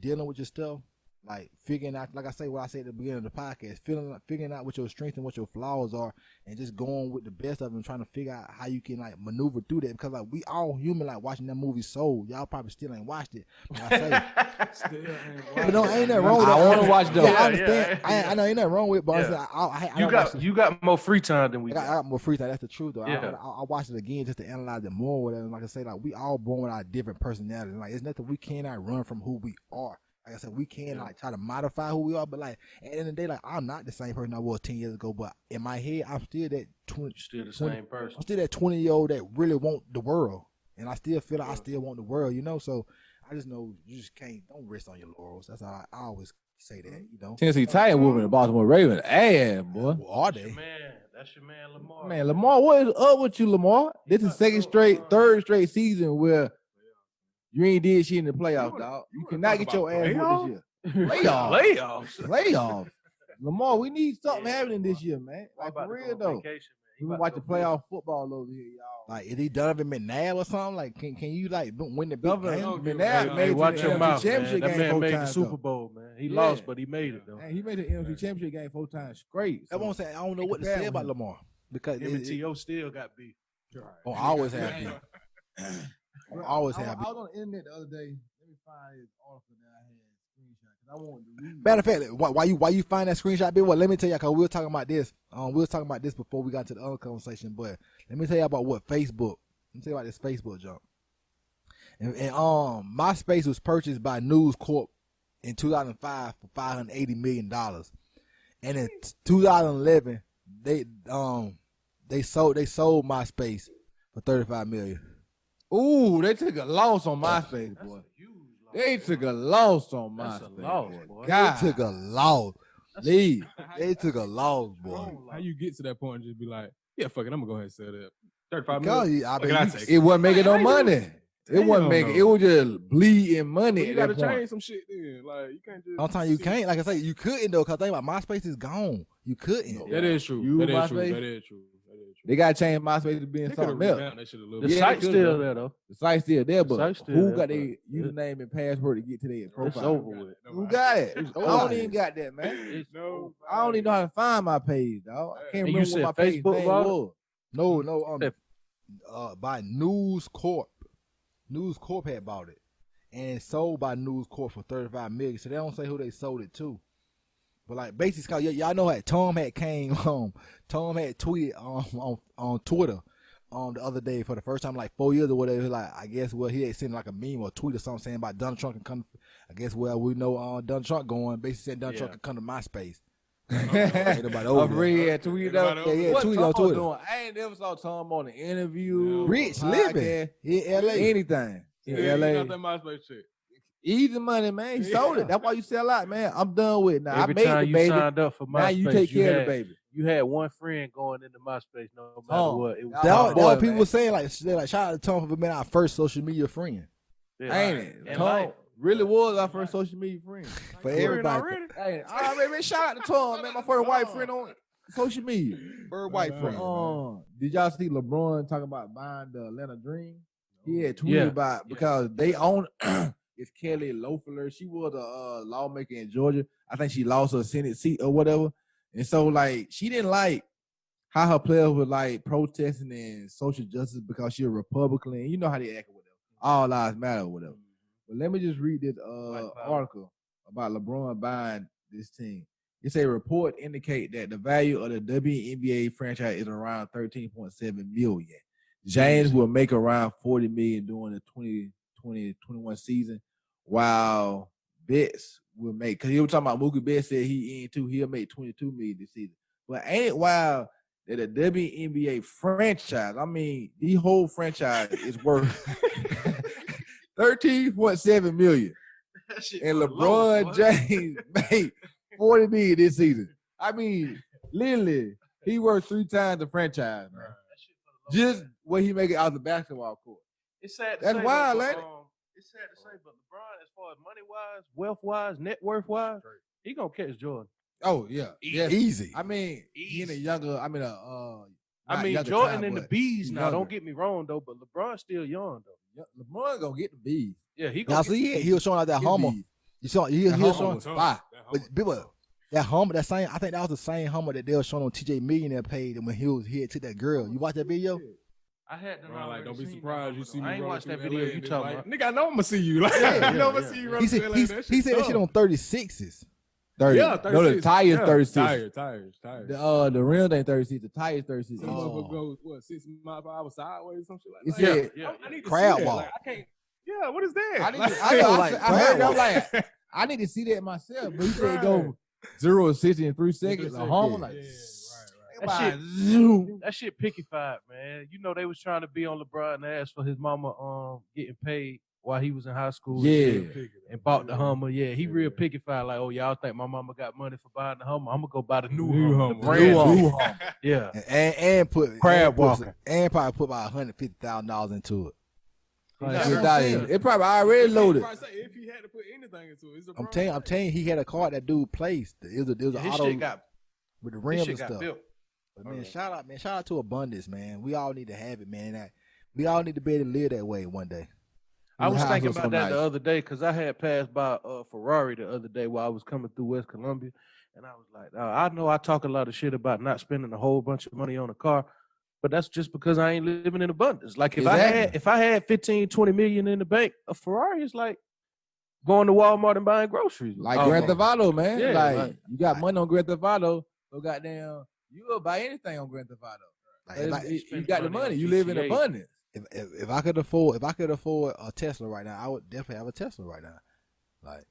dealing with your stuff, like figuring out, like I say, what I said at the beginning of the podcast, figuring out what your strengths and what your flaws are and just going with the best of them, trying to figure out how you can like maneuver through that because like we all human, like watching that movie Soul. Y'all probably still ain't watched it. But I say, but no, ain't nothing wrong with that. I want to watch though. Yeah, I understand. I know ain't nothing wrong with it, but you got more free time than we got. I got more free time. That's the truth though. Yeah. I watched it again just to analyze it more. Whatever. Like I say, like we all born with our different personalities. Like it's nothing we cannot run from who we are. Like I said, we can like try to modify who we are, but like at the end of the day, like I'm not the same person I was 10 years ago. But in my head, I'm still that 20. Still the same person. I'm still that 20-year-old that really want the world, and I still feel like I still want the world. So I just know you just don't rest on your laurels. That's how I always say that. Tennessee Titan woman, the Baltimore Ravens, boy. Well, are they? That's your man, Lamar. Man, Lamar, what is up with you, Lamar? This is third straight season where you ain't did shit in the playoffs, dog. You cannot get your ass whooped this year. Playoffs. Lamar, we need something happening this year, man. Like for real though. We watch the playoff football over here, y'all. Like, is he Donovan McNabb or something? Like, can you like win the big game? McNabb Hey, watch your mouth, man. Championship That game man 4 made the times, Super though. Bowl, man. He lost, but he made it though. Man, he made the NFC Championship game 4 times straight. I won't say I don't know what to say about Lamar because Him and T.O. still got beef. I always have beef. I always have beef. I was on the internet the other day. Let me find his article that I had screenshot because I wanted to read. Matter of fact, why you find that screenshot, Bill? Well, let me tell you, because we were talking about this. We were talking about this before we got to the other conversation. But let me tell you about what Facebook. Let me tell you about this Facebook jump. And MySpace was purchased by News Corp in 2005 for $580 million, and in 2011 they sold MySpace for $35 million. Ooh, they took a loss on MySpace, boy. They took a loss on MySpace. Boy. They took a loss. Leave. They took a loss, boy. How you get to that point and just be like, yeah, fuck it, I'm gonna go ahead and sell that. 35 Because million. I What mean, can I you- take? It wasn't making no money. It wasn't Hell making. no. It was just bleeding money. Well, you at that gotta point. change some shit then. Like you can't just. sometimes you can't. Like I say, you couldn't though. Cause think about MySpace is gone. You couldn't. That is true. You That is MySpace? true. That is true. That is true. They gotta change MySpace to being They could have something else. revamped that shit a little The bit. Yeah, they site's could've, still bro. there though. The site's still there, but site's still who there, got but their it- username and password to get to their It's profile? over with. Who got it? I over don't with. even got that, man. It's No, I don't even know how to find my page, dog. I can't And you remember what my said page Facebook name about it? was. No, If- by News Corp. News Corp had bought it, and it's sold by News Corp for $35 million. So they don't say who they sold it to. But like basically, Scott, y'all know how Tom had came home. Tom had tweeted on Twitter the other day for the first time in like 4 years or whatever. Like I guess he had sent like a meme or a tweet or something saying about Donald Trump can come. I guess we know Donald Trump going. Basically saying Donald Trump Yeah. can come to MySpace. I Nobody over there. read tweet though. Nobody over Yeah, What tweet Tom on Twitter. doing? I ain't never saw Tom on an interview, Rich podcast, living in LA. anything in Yeah, LA. he got that MySpace shit. Easy money, man. He sold Yeah. it. That's why you sell out, man. I'm done with it now. Every I made time the you baby. signed up for Now MySpace, you take care of the baby. You had one friend going into MySpace no matter Tom. what. It was That That Oh, what boy, people man. were saying. Like shout out to Tom for being our first social media friend Yeah. Ain't it? And Tom life. really was our first social media friend. for Friend everybody. already? Hey, all right, man. Shout out to Tom, man. My first white friend on social media. Bird white friend. Did y'all see LeBron talking about buying the Atlanta Dream? He had tweeted Yeah. about because they own it's Kelly Loeffler. She was a lawmaker in Georgia. I think she lost her Senate seat or whatever. And so like she didn't like how her players were like protesting and social justice because she's a Republican. And you know how they act or whatever. All lives matter or whatever. But let me just read this White power. article about LeBron buying this team. It's a report indicate that the value of the WNBA franchise is around $13.7 million. James will make around $40 million during the 2020-21 season, while Betts will make, because he was talking about Mookie Betts said he in too, he'll make $22 million this season. But ain't it wild that the WNBA franchise, I mean, the whole franchise is worth $13.7 million. And LeBron James made $40 million this season. I mean, literally, he worth 3 times the franchise, man. Just what he make it out the basketball court. It's sad to That's say, wild, though, ain't but, it? it's sad to say, but LeBron, as far as money wise, wealth wise, net worth wise, he gonna catch Jordan. Oh yeah, yes. Easy. I mean, he in a younger. I mean, I mean, younger Jordan time, and the but bees he now. younger. Don't get me wrong though, but LeBron's still young though. LeBron gonna get the B. Yeah, he Now gonna. see, he was showing out that Hummer. You saw he was showing, fire. but people, that Hummer, that same. I think that was the same Hummer that they were showing on TJ Millionaire page when he had took that girl. You watch that video? I had them. Bro, like, already don't be seen surprised that you though. see me. I ain't rolling watched that through video LA you and it's talking like, about. Nigga, I know I'm gonna see you. Like, Yeah, I know I'm yeah, gonna see you. yeah. rolling He through said LA. he said that shit on 36s. 30. Yeah, No, the 36. tires Yeah, 36. Tires. The rims ain't 36. The tires 36. Some Oh. motherfucker goes what 6 miles per hour sideways, some shit like It that. said- Yeah, I need to Crab see that. walk. Like, I can't. Yeah, what is that? I need Like, to, I, know, like, I heard that. I'm crab like, I need to see that myself. But he said Right. go 0 to 60 in 3 seconds. A Hummer, like, right. That shit- zoom. that shit pickified, man. You know they was trying to be on LeBron ass for his mama getting paid while he was in high school. Yeah. And bought the Hummer. Yeah, he real pickified. Like, oh, y'all think my mama got money for buying the Hummer? I'm gonna go buy the new New Hummer, the Hummer. brand New new Hummer. Hummer. Yeah, And put Crab and put- walking. and probably put about $150,000 into it. Like, It probably already loaded. If he had to put anything into it, it's a I'm telling you, he had a car that dude placed. It was an his auto shit got with the his rims shit and got stuff. built. But man, shout out to abundance, man. We all need to have it, man. We all need to be able to live that way one day. I was The house thinking was so about that nice. the other day because I had passed by Ferrari the other day while I was coming through West Columbia, and I was like, I know I talk a lot of shit about not spending a whole bunch of money on a car, but that's just because I ain't living in abundance. Like Exactly. if I had 15, 20 million in the bank, a Ferrari is like going to Walmart and buying groceries. Like Oh, Grand Theft Auto, man. Yeah, like you got money on Grand Theft Auto, so goddamn, you will buy anything on Grand Theft Auto. Like, if, I, You got the money on money. You live in GTA. abundance. if I could afford a Tesla right now, I would definitely have a Tesla right now. Like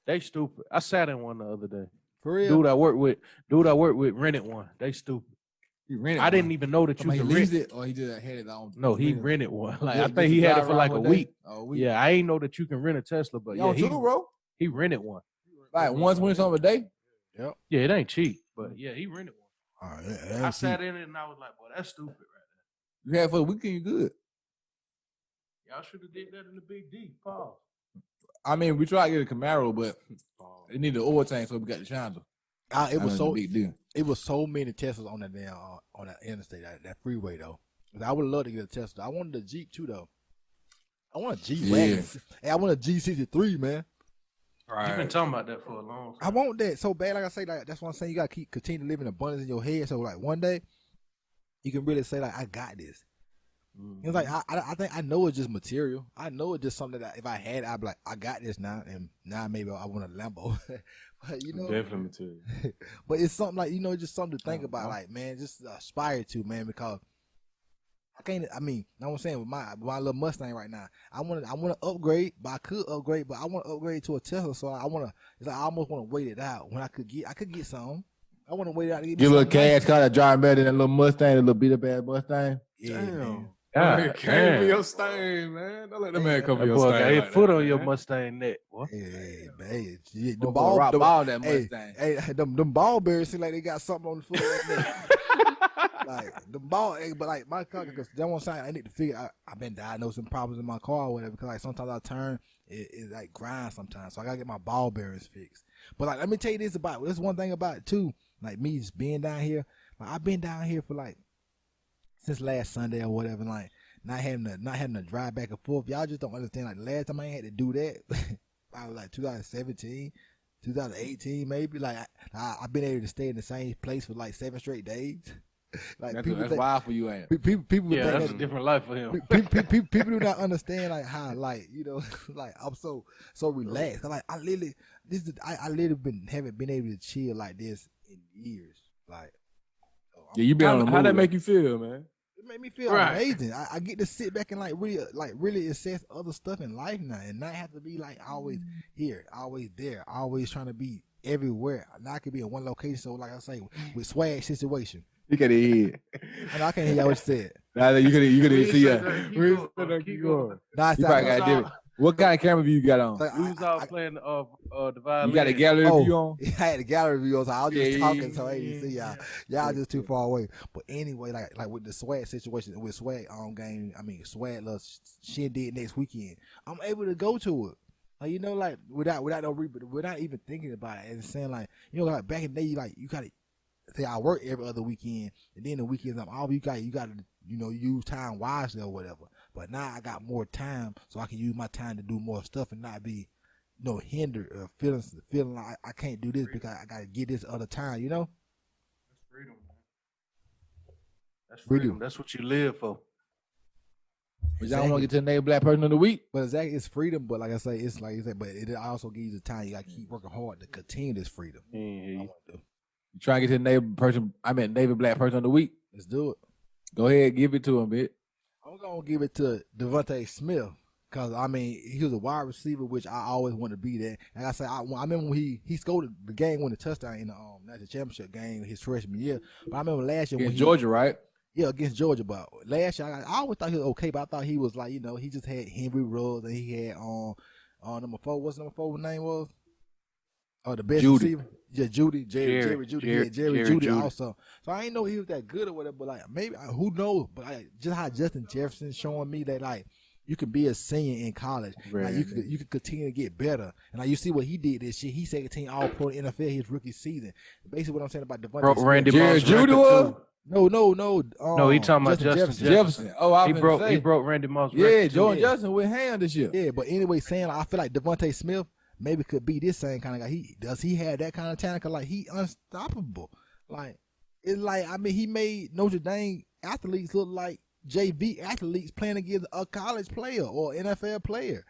They stupid. I sat in one the other day. for real. Dude I work with rented one. They stupid. He rented. I didn't even know that you He could leased rent. it, or he just had it on. No, he rented. rented one. Like Yeah, I just think he to had it drive for around like a one day. week. A week. Yeah, I ain't know that you can rent a Tesla, but Y'all yeah, too, bro. he rented one. Like once, when something a day. Yeah, it ain't cheap, but yeah, he rented one. All right, I sat in it and I was like, boy, that's stupid right You had for the weekend, you good. there. Y'all should have did that in the Big D. Pause. I mean, we tried to get a Camaro, but it needed an oil tank, so we got the Challenger. It was so big deal. it was so many Teslas on that damn on that interstate, that freeway though. I would love to get a Tesla. I wanted a Jeep too though. I want a G wagon. Hey, I want a G63, man. You've been talking about that for a long time. I want that so bad. Like I say, like that's what I'm saying. You gotta continue to live in abundance in your head. So like one day, you can really say like, I got this. It's like I think I know it's just material. I know it's just something that if I had, I'd be like, I got this now, and now maybe I want a Lambo. But, you know, Definitely material. but it's something like, you know, just something to think about, like, man, just aspire to, man, because I can't. I mean, you know what I'm saying, with my little Mustang right now, I want to upgrade, but I could upgrade, but I want to upgrade to a Tesla, so I want to. It's like I almost want to wait it out when I could get some. I want to wait it out. To Get a little cash car that drive better than a little Mustang, a little beat up ass Mustang. Yeah, Damn. man. God, Can't be your stain, man. Don't let the man come That for your boy stain. got his like foot that, on your man. Mustang neck. What? Hey, man, the Rock ball, ball that hey, Mustang. hey, them ball bearers seem like they got something on the foot of that. Like the ball, but like my car, because that's one sign I need to figure. I've been diagnosing problems in my car or whatever, because like sometimes I turn, it like grinds sometimes, so I gotta get my ball bearings fixed. But like, let me tell you this one thing about it too. Like me just being down here, like I've been down here for like since last Sunday or whatever, like not having to drive back and forth. Y'all just don't understand. Like the last time I ain't had to do that, I was like 2017. 2018 maybe. Like I've been able to stay in the same place for like 7 straight days. Like That's wild for you, ain't it? people Yeah, think that's a different life for him. people do not understand like how, like, you know, like I'm so relaxed. Like I literally haven't been able to chill like this in years. Like Yeah, you been on the move. How that make you feel, man? it made me feel Right. amazing. I get to sit back and like really assess other stuff in life now, and not have to be like always here, always there, always trying to be everywhere. Now I could be in one location. So like I say, with swag situation. You got to hear. And I can't hear y'all what you said. Nah, you could see ya. Keep going. Nah, You probably got different. What kind of camera view you got on? like, We was all playing the violin. You got a gallery view on? I had the gallery view, so I was just Yeah, talking, so I yeah, didn't see y'all. yeah. Y'all just too far away. But anyway, like with the swag situation, with swag game, I mean swag little shit did next weekend, I'm able to go to it. Like, you know, like without without even thinking about it and saying like, you know, like back in the day, like you gotta say I work every other weekend, and then the weekends I'm off. You gotta you know, use time wisely or whatever. But now I got more time, so I can use my time to do more stuff and not be, you know, hindered or feeling like I can't do this because I gotta get this other time, you know? That's freedom, man. That's freedom. Freedom. That's what you live for. But y'all want to get to the name Black Person of the Week? But exactly, it's freedom. But like I say, it's like you say, but it also gives you the time. You gotta keep working hard to continue this freedom. Yeah, You try to get to the Navy Black Person of the Week? Let's do it. Go ahead, give it to him, bitch. I'm gonna give it to Devontae Smith, because I mean he was a wide receiver, which I always wanted to be there. Like I said, I remember when he scored the game winning touchdown in the national championship game his freshman year. But I remember last year when Georgia, right? Yeah, against Georgia. But last year I always thought he was okay, but I thought he was like, you know, he just had Henry Ruggs and he had number 4. What's number 4 name was? Oh, the best Judy. receiver. Yeah, Jerry Judy. Jerry Jerry Judy Jeudy. also. So I didn't know he was that good or whatever, but like maybe who knows? But just how Justin Jefferson showing me that like you can be a senior in college. Like you could continue to get better. And like you see what he did this year. He second team all pro in the NFL his rookie season. Basically what I'm saying about Devontae Smith. Randy Jerry Moss Judy record, was? too. No. No, he talking about Justin Jefferson. Oh, I He was broke say. he broke Randy Moss Yeah, record, too. Jordan Justin with hand this year. Yeah, but anyway, saying like, I feel like Devontae Smith maybe could be this same kind of guy. Does he have that kind of talent? 'Cause like he unstoppable. Like it's like I mean he made Notre Dame athletes look like JV athletes playing against a college player or NFL player.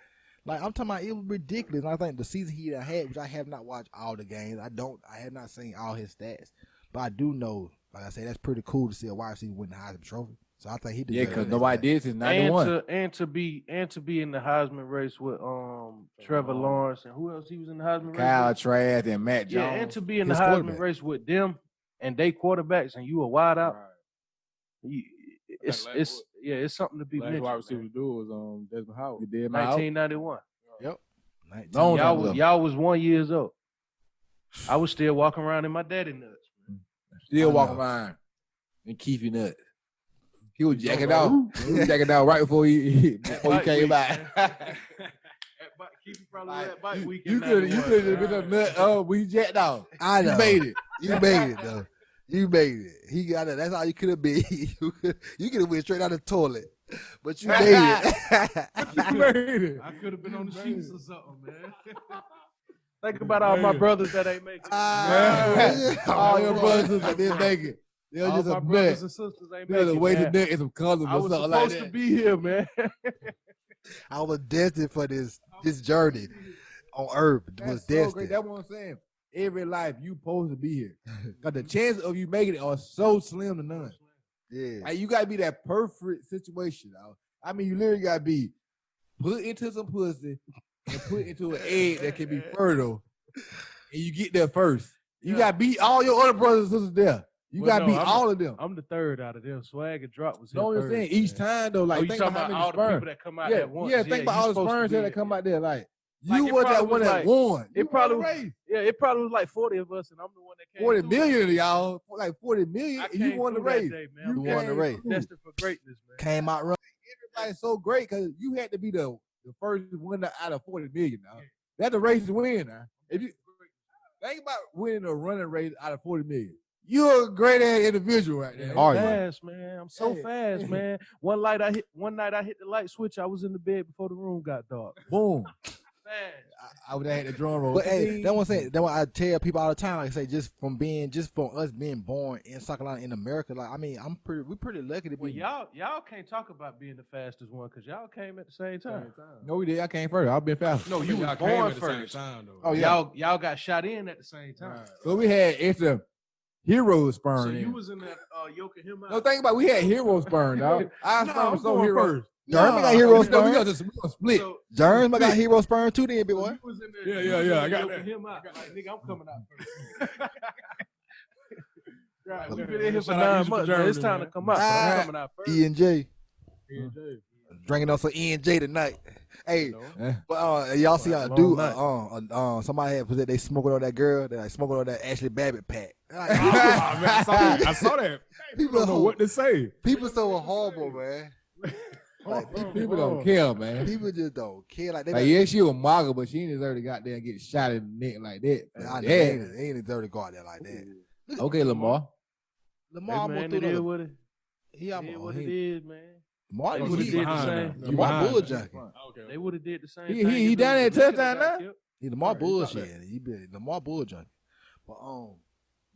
Like I'm talking about, it was ridiculous. And I think the season he had, which I have not watched all the games. I have not seen all his stats, but I do know, like I said, that's pretty cool to see a wide receiver win the Heisman Trophy. So I think he Yeah, deserves because that. nobody did since 91. And to be in the Heisman race with Trevor Lawrence and who else he was in the Heisman Kyle race with? Trask and Matt Jones. Yeah, and to be in the His Heisman quarterback. race with them and they quarterbacks and you a wide out. It's something to be Last mentioned. wide receiver to do was Desmond Howard. You did my 1991. Yep. Long time Y'all ago. y'all was 1 year old. I was still walking around in my daddy nuts. Still I walking know. around and keep you nuts. He was jacking out. He was jacking out right before he came by. Keith probably at bike week. You could have been a nut when he jacked out. I know. You made it. You made it though. You made it. He got it. That's all you could have been. You could have went straight out the toilet, but you made it. You made it. I could have been on the sheets or something, man. Think about all my brothers that ain't making it. All your brothers that didn't make it. They're All just my a brothers bet. and sisters ain't They're making the way to it. neck and some colors I or was something supposed like to that. be here, man. I was destined for this journey on Earth. It was That's so great. destined. That's what I'm saying. Every life you supposed to be here. Cause the chances of you making it are so slim to none. Yeah. Like, you gotta be that perfect situation, dog. I mean, you literally gotta be put into some pussy and put into an egg that can be fertile, and you get there first. You gotta beat all your other brothers and sisters there. You Well, gotta no, beat I'm all of them. I'm the third out of them. Swag and Drop was You know here what I'm first, saying? Each man. time though, like Oh, you think talking about about how all many the sperm. people that come out Yeah, at once. yeah. Think about you all the supposed to sperms be that in come it. out there. Like Like, you it was that probably one was that like- won. It You probably won the was, race. yeah, it probably was like 40 of us, and I'm the one that came. 40 through million that of y'all, like 40 million, I and you came won the through that race. day, man. You won the came race. through. Destined for greatness, man. Came out running. Everybody's so great because you had to be the first winner out of 40 million now. That's the race to win now. If you think about winning a running race out of 40 million, you're a great ass individual right there. Are you? Fast, man. I'm so Yeah. fast, man. One night I hit the light switch. I was in the bed before the room got dark. Boom. Fast. I would have had the drum roll. But hey, that's what I'm saying. That's what I tell people all the time. Like I say, just from us being born in South Carolina in America. Like I mean, we're pretty lucky to be. Well, y'all can't talk about being the fastest one because y'all came at the same time. No, we did. I came first. I've been fast. No, you Y'all was came born at the same first. time though. Oh, yeah. Y'all got shot in at the same time. So we had extra hero sperm. So in. you was in that yoking him out. No, think about it, we had hero sperm, dog. Our No, sperm I'm was so going hero. first. Jeremy got hero we sperm. gonna split. So, Germs got hero sperm too, then big so boy. you was in there. Yeah, you yeah, was in yeah, there I got yoking that. him out. Like, nigga, I'm coming out first. Right, We've yeah, been in here for shout out 9 East months. Germany, Man. It's time to man. come out. So Ah. I'm coming out first. E and J E&J. drinking on some E and J tonight. Hey, Yeah. but y'all see how Long dude night. somebody had they smoking on that girl. They like smoking on that Ashley Babbitt pack. Like, Oh, man, I saw that. I saw that. People don't know what to say. people so horrible, man. Like People don't care, man. people just don't care. Like they Like, yeah, she was Margaret, but she didn't deserve to got there and get shot in the neck like that. I Yeah. ain't deserve to go out there like that. Okay, Lamar. Lamar Hey, almost man, threw it is the what it he is. almost What it he is, man. Lamar They he- would've he- did the behind same. now. Lamar behind bull now. junkie. Okay. They would have did the same He- thing. he if done it that was a nigga touchdown got now? killed. He Lamar Right, he thought bullshit. He been Lamar bull junkie. But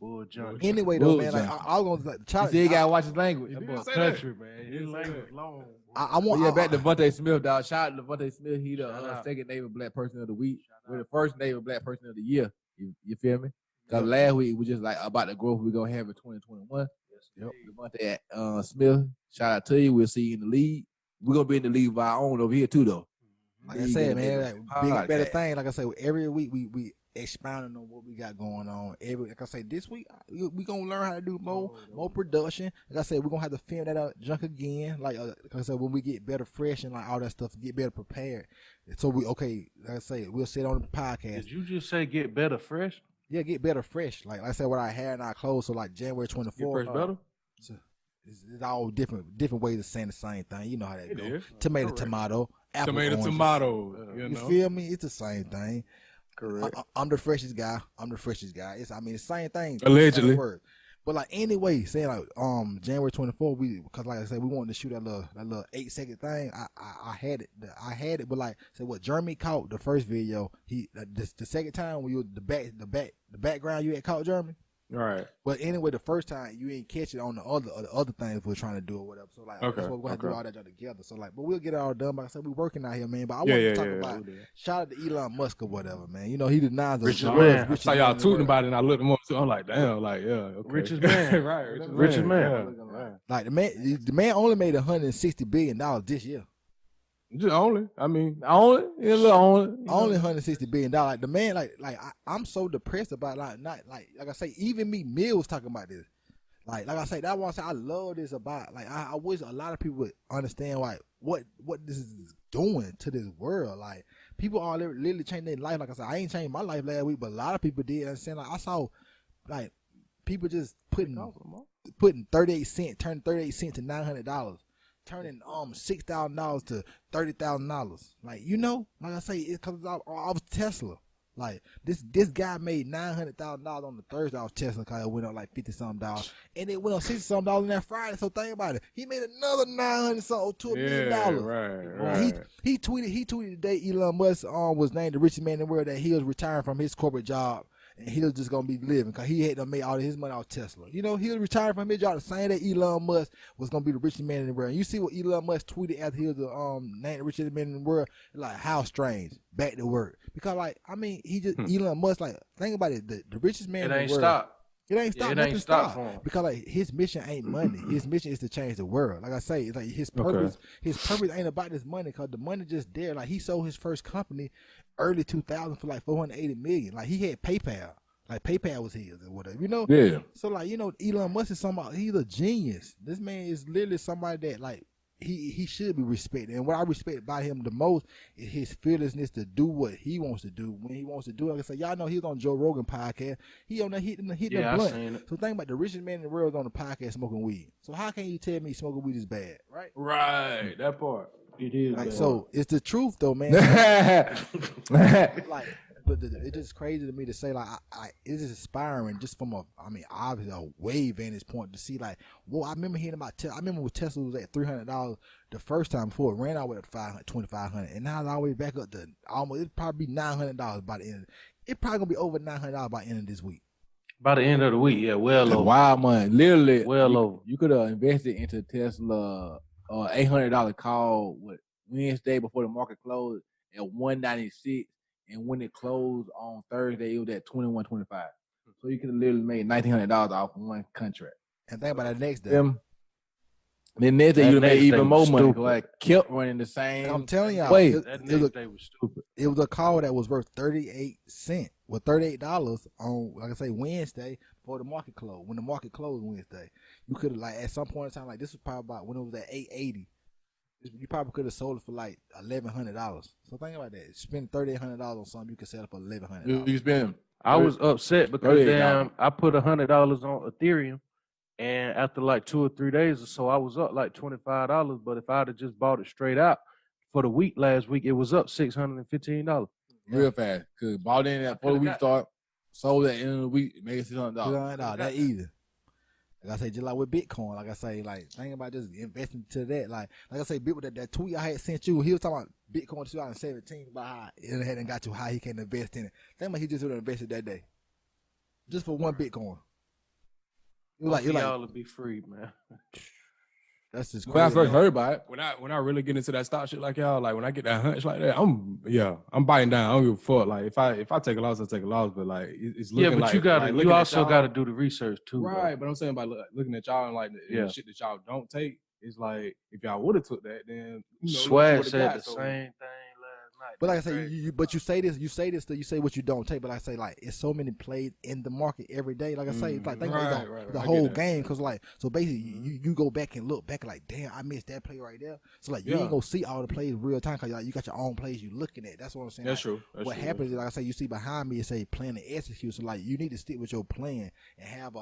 Bull junkie. anyway though, Bull man, like junkie. I was gonna like, He try. said he gotta watch his language. He That didn't boy say country, that. man. He His didn't say language that. long. I But want. yeah, back to Devontae Smith, dog. Shout out to Devontae Smith. He the Shout out. second named Black Person of the Week. We're the first named Black Person of the Year. You feel me? Yep. Because last week we just like about the growth we're gonna have in 2021. Yep. Devontae Smith, shout out to you. We'll see you in the league. We're gonna be in the league of our own over here too, though. Like I said, man, like, big and better Podcast. thing. Like I said, every week we expounding on what we got going on. Like I say, this week we gonna learn how to do more production. Like I said, we're gonna have to film that out junk again. Like I said, when we get better fresh and like all that stuff, get better prepared. So like I say, we'll sit on the podcast. Did you just say get better fresh? Yeah, get better fresh. Like I said, with our hair and our clothes. So like January 24th. Get fresh better? It's all different ways of saying the same thing. You know how that It goes. is. Tomato, Correct. tomato, apple, Tomato, orange. tomato. You You know. feel me? It's the same thing. Correct. I'm the freshest guy. It's the same thing. Allegedly. Same word. But like anyway, saying like January 24th, because like I said, we wanted to shoot that little 8-second thing. I had it, but like say what Jeremy caught the first video. The second time when you were the background you had caught Jeremy. All right. But anyway, the first time you didn't catch it on the other things we're trying to do or whatever. So like Okay, that's what we're gonna have to do okay. all that job together. So like, but we'll get it all done. Like I said, we're working out here, man. But I Yeah, want yeah, to talk yeah. about shout out to Elon Musk or whatever, man. You know he denies us. Richest the man. richest I saw y'all in the tweeting world. about it, and I looked them up too. I'm like, damn, like, yeah, okay. Richest man. right, Richest man. Yeah. Like the man only made $160 billion this year. Just only. I mean, Only, a little only. you know. Only $160 billion. Like the man, I'm so depressed about like I say, even me, Mills talking about this. Like I say, that one I love this about. Like I wish a lot of people would understand like what this is doing to this world. Like people are literally changing their life. Like I said, I ain't changed my life last week, but a lot of people did. Understand? Like I saw, like people just putting 38 cents, turning 38 cents to $900. Turning $6,000 to $30,000. Like like I say, it's because I was Tesla. Like this guy made $900,000 on the Thursday off Tesla because it went up like $50-something, and it went up $60-something on that Friday. So think about it. He made another $900,000 to $1 million. Right. He tweeted today Elon Musk was named the richest man in the world, that he was retiring from his corporate job and he was just gonna be living because he had to make all of his money off Tesla. You know, he was retiring from his job the same day Elon Musk was gonna be the richest man in the world. And you see what Elon Musk tweeted after he was named the richest man in the world? Like, how strange. Back to work. Because like, I mean, he just Elon Musk, like, think about it, the richest man in the world. It ain't stopped. It Nothing ain't stopped stopped for him. because like his mission ain't money. His mission is to change the world. Like I say, it's like his purpose. His purpose ain't about this money because the money just there. Like he sold his first company early 2000 for like $480 million. Like he had PayPal. Like PayPal was his or whatever, you know. Yeah. So like, you know, Elon Musk is somebody. He's a genius. This man is literally somebody that like he should be respected. And what I respect about him the most is his fearlessness to do what he wants to do when he wants to do it. Like I said, y'all know he was on Joe Rogan podcast. He on there hitting the I blunt. seen it. So think about the richest man in the world on the podcast smoking weed. So how can you tell me smoking weed is bad, right? Right. That part. It is. Like, bad. so it's the truth though, man. Like, but it's just crazy to me to say, like, it's just inspiring just from obviously a way vantage point to see, like, well, I remember hearing about I remember when Tesla was at $300 the first time before it ran all the way up to $2,500, and now it's all the way back up to almost, it'd probably be $900 by the end. It's probably gonna be over $900 by the end of this week. By the end of the week, yeah, well over. Wild money. Literally, Well over. you could have invested into Tesla $800 call Wednesday before the market closed at $196, and when it closed on Thursday, it was at $21.25. So you could have literally made $1,900 off one contract. And think about that next day. The next day That you made next day even more was money. stupid. Like kept running the same. I'm telling y'all, Wait, That next day was stupid. it was a call that was worth 38 cents, with $38 on, like I say, Wednesday before the market closed. When the market closed Wednesday, you could have, like, at some point in time, like, this was probably about when it was at $880. You probably could have sold it for like $1,100. So think about that. Spend $3,800 on something you could sell it for $1,100. you spend. I was upset because $38. I put $100 on Ethereum, and after like 2 or 3 days or so, I was up like $25. But if I'd have just bought it straight out for the week last week, it was up $615. Real fast. Because bought in that before the week start, sold at the end of the week, made $600. That easy. Like I say, just like with Bitcoin, like I say, like, think about just investing to that. Like I say, with that tweet I had sent you, he was talking about Bitcoin 2017, about how it hadn't got to how he can invest in it. Think about he just would have invested that day. Just for one Bitcoin. You're like, y'all will be free, man. that's just When I crazy. first heard about it, When I really get into that stock shit like y'all, like when I get that hunch like that, I'm biting down. I don't give a fuck. Like if I take a loss, I take a loss. But like it's looking Yeah, but like, you gotta, like, you looking at also y'all- got to do the research too, bro. right. But I'm saying by looking at y'all and like the shit that y'all don't take, it's like if y'all would have took that, then Swag look what you said would've the got. So, same thing last night. But like I say, Crazy. you say what you don't take. But like I say, like, it's so many plays in the market every day. Like I say, it's like think about right, the I get whole that. game, because like, so basically you go back and look back like, damn, I missed that play right there. So like you ain't gonna see all the plays real time because like, you got your own plays you looking at. That's what I'm saying. That's Like, true. what happens is, like I say, you see behind me, it say plan to execute. So like you need to stick with your plan and have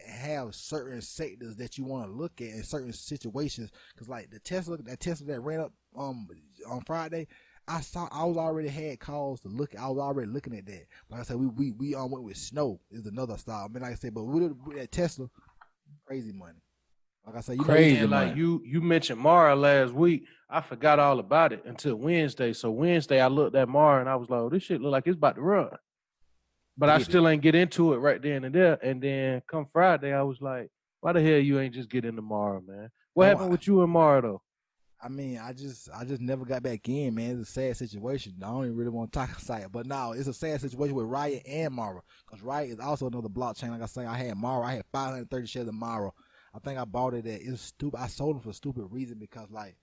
have certain sectors that you want to look at in certain situations. Because like that Tesla that ran up on Friday, I was already had calls to look. I was already looking at that. Like I said, we went with Snow is another style. I mean, like I said, but with that Tesla, crazy money. Like I said, you Crazy And like you mentioned Mara last week, I forgot all about it until Wednesday. So Wednesday I looked at Mara and I was like, oh, this shit look like it's about to run. But I still ain't get into it right then and there. And then come Friday, I was like, why the hell you ain't just get into Mara, man? What happened with you and Mara though? I mean, I just never got back in, man. It's a sad situation. I don't even really want to talk about it, but no, it's a sad situation with Riot and Mara, because Riot is also another blockchain. Like I say, I had Mara. I had 530 shares of Mara. I think I bought it it was stupid. I sold it for a stupid reason because, like,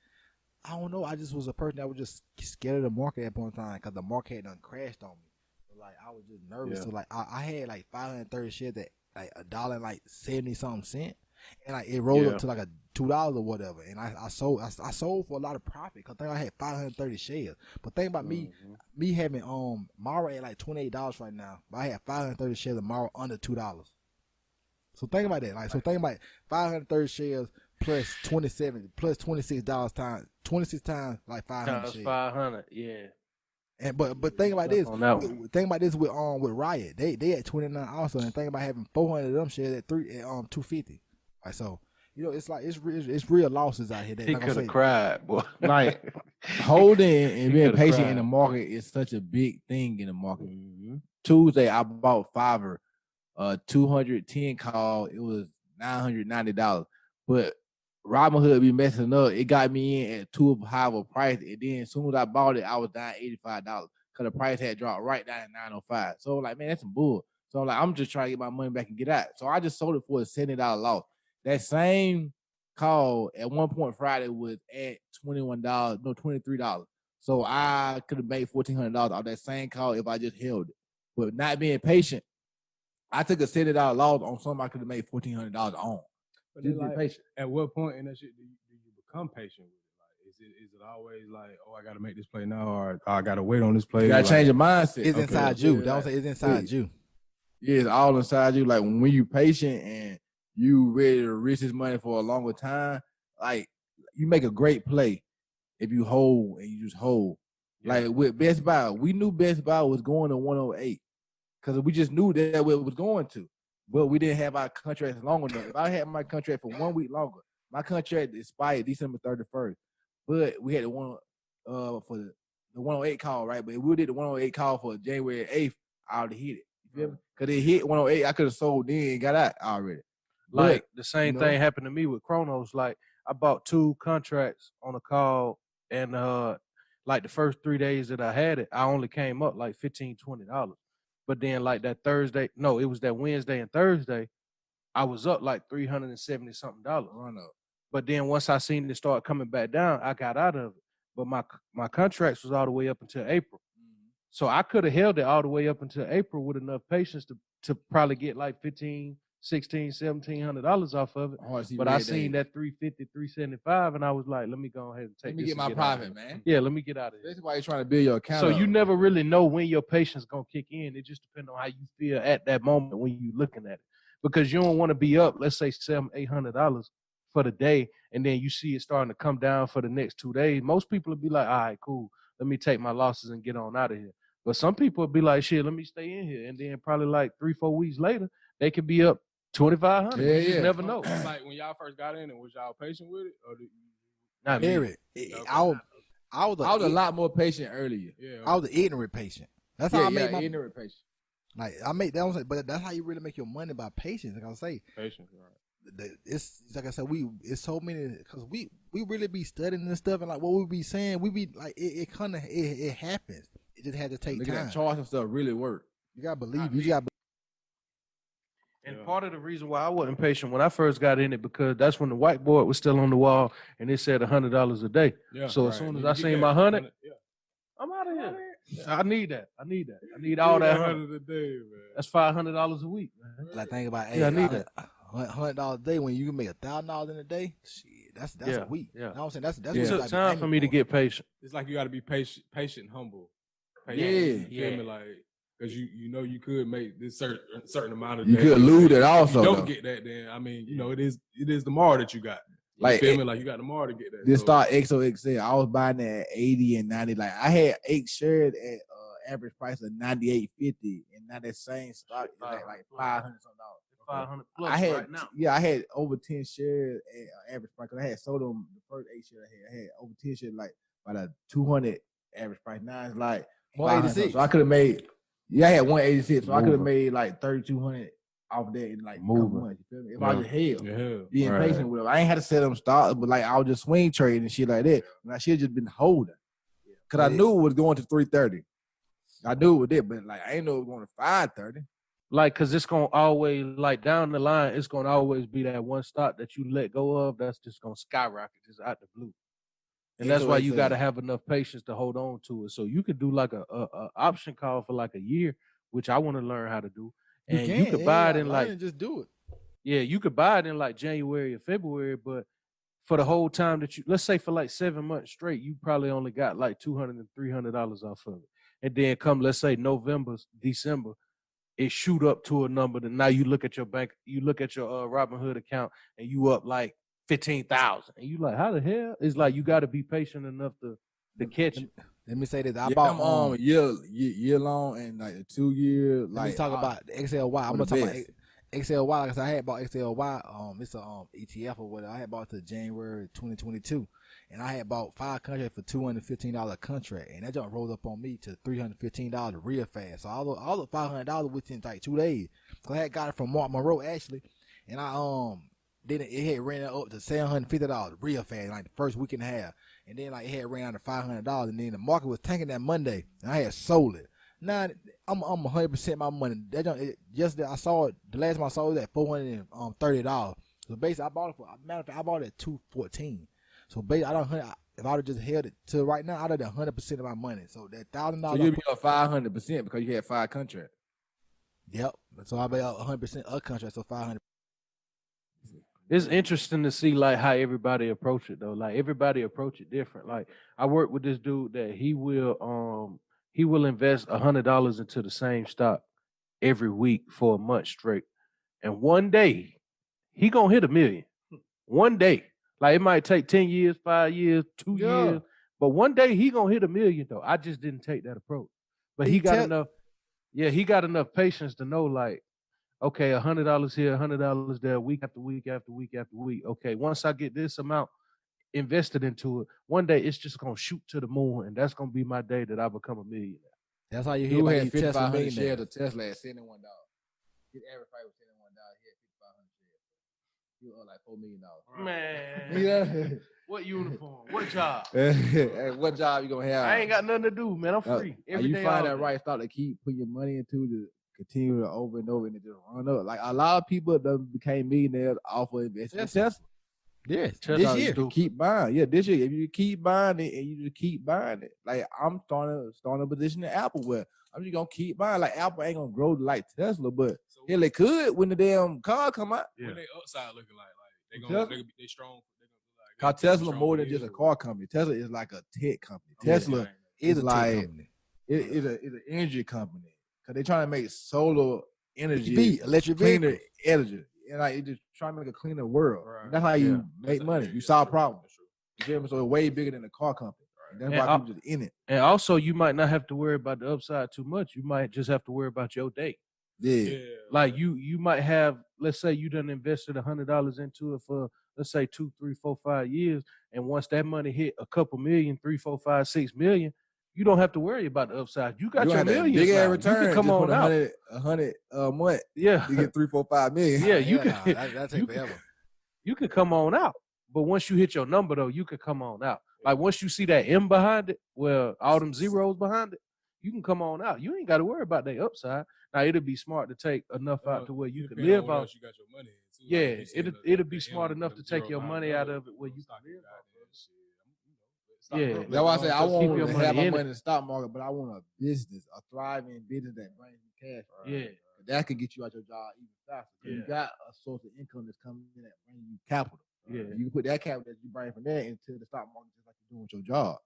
I don't know. I just was a person that was just scared of the market at one time because the market had done crashed on me. So, like, I was just nervous. Yeah. So like, I had like 530 shares at like $1 and like 70 something cent. And like it rolled up to like a $2 or whatever, and I sold for a lot of profit because I think I had 530 shares. But think about me having Mara at like $28 right now, but I had 530 shares of Mara under $2. So think about that. Like, so think about 530 shares plus $26 times 26 times like 500 Times shares. 500, yeah. And but think about this. On that one. Think about this with Riot. They at 29 also, and think about having 400 of them shares at 250. Like so, it's like it's real losses out here. He could have cried, boy. Like holding and He being coulda patient cried. in the market is such a big thing in the market. Mm-hmm. Tuesday I bought Fiverr, 210 call. It was $990, but Robinhood be messing up. It got me in at too high of a price, and then as soon as I bought it, I was down $85 because the price had dropped right down to 905. So like, man, that's some bull. So like, I'm just trying to get my money back and get out. So I just sold it for a $70 loss. That same call at one point Friday was at $23. So I could have made $1,400 off that same call if I just held it. But not being patient, I took a $70 loss on something I could have made $1,400 on. But Just it's be like, patient. at what point in that shit do you become patient with it? Like, is it always like, oh, I gotta make this play now, or I gotta wait on this play? You gotta Like, change your mindset. It's inside you. Yeah, Don't like, say it's inside yeah. you. Yeah, it's all inside you. Like when you patient and you ready to risk this money for a longer time, like you make a great play if you hold and you just hold. Yeah. Like with Best Buy, we knew Best Buy was going to 108 because we just knew that what it was going to, but we didn't have our contracts long enough. If I had my contract for 1 week longer, my contract expired December 31st, but we had the one for the 108 call, right? But if we did the 108 call for January 8th, I would have hit it. You feel me? Because it hit 108, I could have sold then and got out already. Like But, the same you know? thing happened to me with Chronos. Like I bought 2 contracts on a call, and like the first 3 days that I had it, I only came up like $15, $20. But then like that Thursday, no, it was that Wednesday and Thursday, I was up like $370 something. run up. But then once I seen it start coming back down, I got out of it. But my contracts was all the way up until April. So I could have held it all the way up until April with enough patience to probably get like $1,500, $1,600, $1,700 off of it. Hard to see But red I seen days. that 350, 375, and I was like, let me go ahead and take Let me this get my and out of profit, here. man. Yeah, let me get out of here. That's why you're trying to build your account. So up. you never really know when your patience gonna kick in. It just depends on how you feel at that moment when you looking at it. Because you don't want to be up, let's say $700, $800 for the day, and then you see it starting to come down for the next 2 days. Most people will be like, all right, cool. Let me take my losses and get on out of here. But some people will be like, shit, let me stay in here. And then probably like 3-4 weeks later, they could be up $2,500. Yeah, You just yeah. never know. Like when y'all first got in, and was y'all patient with it, or did you? Not me. Eric, I was I was a lot more patient earlier. Yeah, I was an ignorant patient. That's how I made my ignorant patient. like I make that was, but that's how you really make your money by patience. Like I say, patient, right? it's like I said, it's so many because we really be studying this stuff and like what we be saying, we be like it kind of it happens. It just had to take Look at time. that charts and stuff really work. You gotta believe. You gotta. And Yeah. part of the reason why I wasn't patient when I first got in it, because that's when the whiteboard was still on the wall and it said $100 a day. Yeah. So as right. soon as When I you get seen that my 100, yeah. I'm out of here. I need that. I need all that 100. 100 a day, man. That's $500 a week, man. Like think about Yeah, I need that. $100 a day when you can make $1,000 in a day. Shit, that's Yeah, a week. yeah. You know what I'm saying? That's It what you took gotta be time for aiming me to get patient. It's like you got to be patient and humble. Yeah. You feel Yeah. me? Like, because you know you could make this certain amount of You days. could lose it If also. you don't though. get that, then I mean, you know, it is tomorrow that you got. You Like, feel me? Like you got tomorrow to get that. This So, start XOXL, I was buying that at 80 and 90. Like I had 8 shares at average price of 98.50, and now that same stock is at like $500 something. 500 plus I had right now. I had over 10 shares at average price. 'Cause I had sold them the first 8 shares I had over 10 shares like by the 200 average price. Now it's like 186. So I could have made I had 186. So I could have Moving. made like 3,200 off that in like a couple Moving. months. You feel me? If I just held. yeah. Being Right. patient with them. I ain't had to set them stocks, but like I was just swing trading and shit like that. And I should have just been holding. Cause I knew it was going to 330. I knew it was it, but like I ain't know it was going to 530. Like, cause it's gonna always, like down the line, it's gonna always be that one stock that you let go of that's just gonna skyrocket just out the blue. And that's why you got to have enough patience to hold on to it. So you could do like a option call for like a year, which I want to learn how to do. And you could buy it in like, just do it. yeah, you could buy it in like January or February, but for the whole time that you, let's say for like 7 months straight, you probably only got like $200 and $300 off of it. And then come, let's say November, December, it shoot up to a number that now you look at your bank, you look at your Robinhood account and you up like 15,000. And you like, how the hell? It's like you got to be patient enough to catch it. Let me say this. I Yeah, bought them year long and like a 2 year. Let me Like talk about the XLY. I'm for gonna the talk about best. XLY. Like I said, I had bought XLY. It's a ETF or whatever. I had bought to January 2022, and I had bought 5 contracts for $215 a contract, and that jump rolled up on me to $315 real fast. So all the $500 within like 2 days. So I had got it from Mark Monroe actually, and I then it had ran up to $750 real fast, like the first week and a half, and then like it had ran out to $500, and then the market was tanking that Monday, and I had sold it. Now I'm 100% my money. That just I saw it. The last time I saw it was at $430. So basically, I bought it for. Matter of fact, I bought it at $214. So basically, if I'd have just held it to right now, I'd have done 100% of my money. So that $1,000. So you'll be up 500% because you had 5 contracts. Yep. So I'll be up 100% of contract. So 500. It's interesting to see like how everybody approach it though. Like everybody approach it different. Like I work with this dude that he will invest $100 into the same stock every week for a month straight, and one day he gonna hit $1 million. One day, like it might take 10 years, 5 years, 2 years, but one day he gonna hit $1 million though. I just didn't take that approach, but he got enough. Yeah, he got enough patience to know like, okay, $100 here, $100 there, week after week after week after week. Okay, once I get this amount invested into it, one day it's just gonna shoot to the moon, and that's gonna be my day that I become $1 millionaire. That's how you hear You about had these Tesla 5,500 shares millionaires. of Tesla at $71. His average price was $71. He had 5,500 shares. He was like $4 million. Man, what uniform? What job? Hey, what job you gonna have? I ain't got nothing to do, man. I'm free. Every you day, find all that day. right stock to keep putting your money into to continue to over and over and it just run up. Like a lot of people that became millionaires off of investing in Tesla. Yes, Tesla this is year. stupid. Keep buying. Yeah, this year. If you keep buying it and you just keep buying it, like I'm starting a position in Apple where I'm just gonna keep buying. Like Apple ain't gonna grow like Tesla, but So hell, they could when the damn car come out. Yeah. what they upside looking like they Tesla? gonna they strong. Cause Tesla more than just a car company. Tesla is like a tech company. Tesla Is is a tech like company. it is an energy company. Cause they're trying to make solar energy EV, electric cleaner vehicle. energy. And like it just trying to make a cleaner world. Right. And that's how you make money. You solve problems. You feel me? So it's way bigger than the car company. And that's And why people just in it. And also, you might not have to worry about the upside too much. You might just have to worry about your day. Yeah. Like you might have, let's say you done invested $100 into it for, let's say 2, 3, 4, 5 years, and once that money hit a couple million, 3, 4, 5, 6 million, you don't have to worry about the upside. You got You your have that millions big now. ass You return. can come just on put out. 100 a month. Yeah, You get 3, 4, 5 million. Yeah, you Hell can- nah, that you take forever. you can come on out. But once you hit your number though, you can come on out. Like once you see that M behind it, well, all them zeros behind it, you can come on out. You ain't got to worry about the upside. Now it'll be smart to take enough out to where you can live off. You got your money in, too. Yeah, Like you said, it'll the be M smart with enough the to take zero your behind money the out dollar, of it where you stock can live got off it, of it. shit. Yeah. Growth, That's why I say I Just keep want your to money have my in money it. in the stock market, but I want a business, a thriving business that brings me cash. Yeah. That can get you out your job even faster. 'Cause you got a source of income that's coming in that brings you capital. Yeah. You can put that capital that you bring from there into the stock market just like you're doing with your job.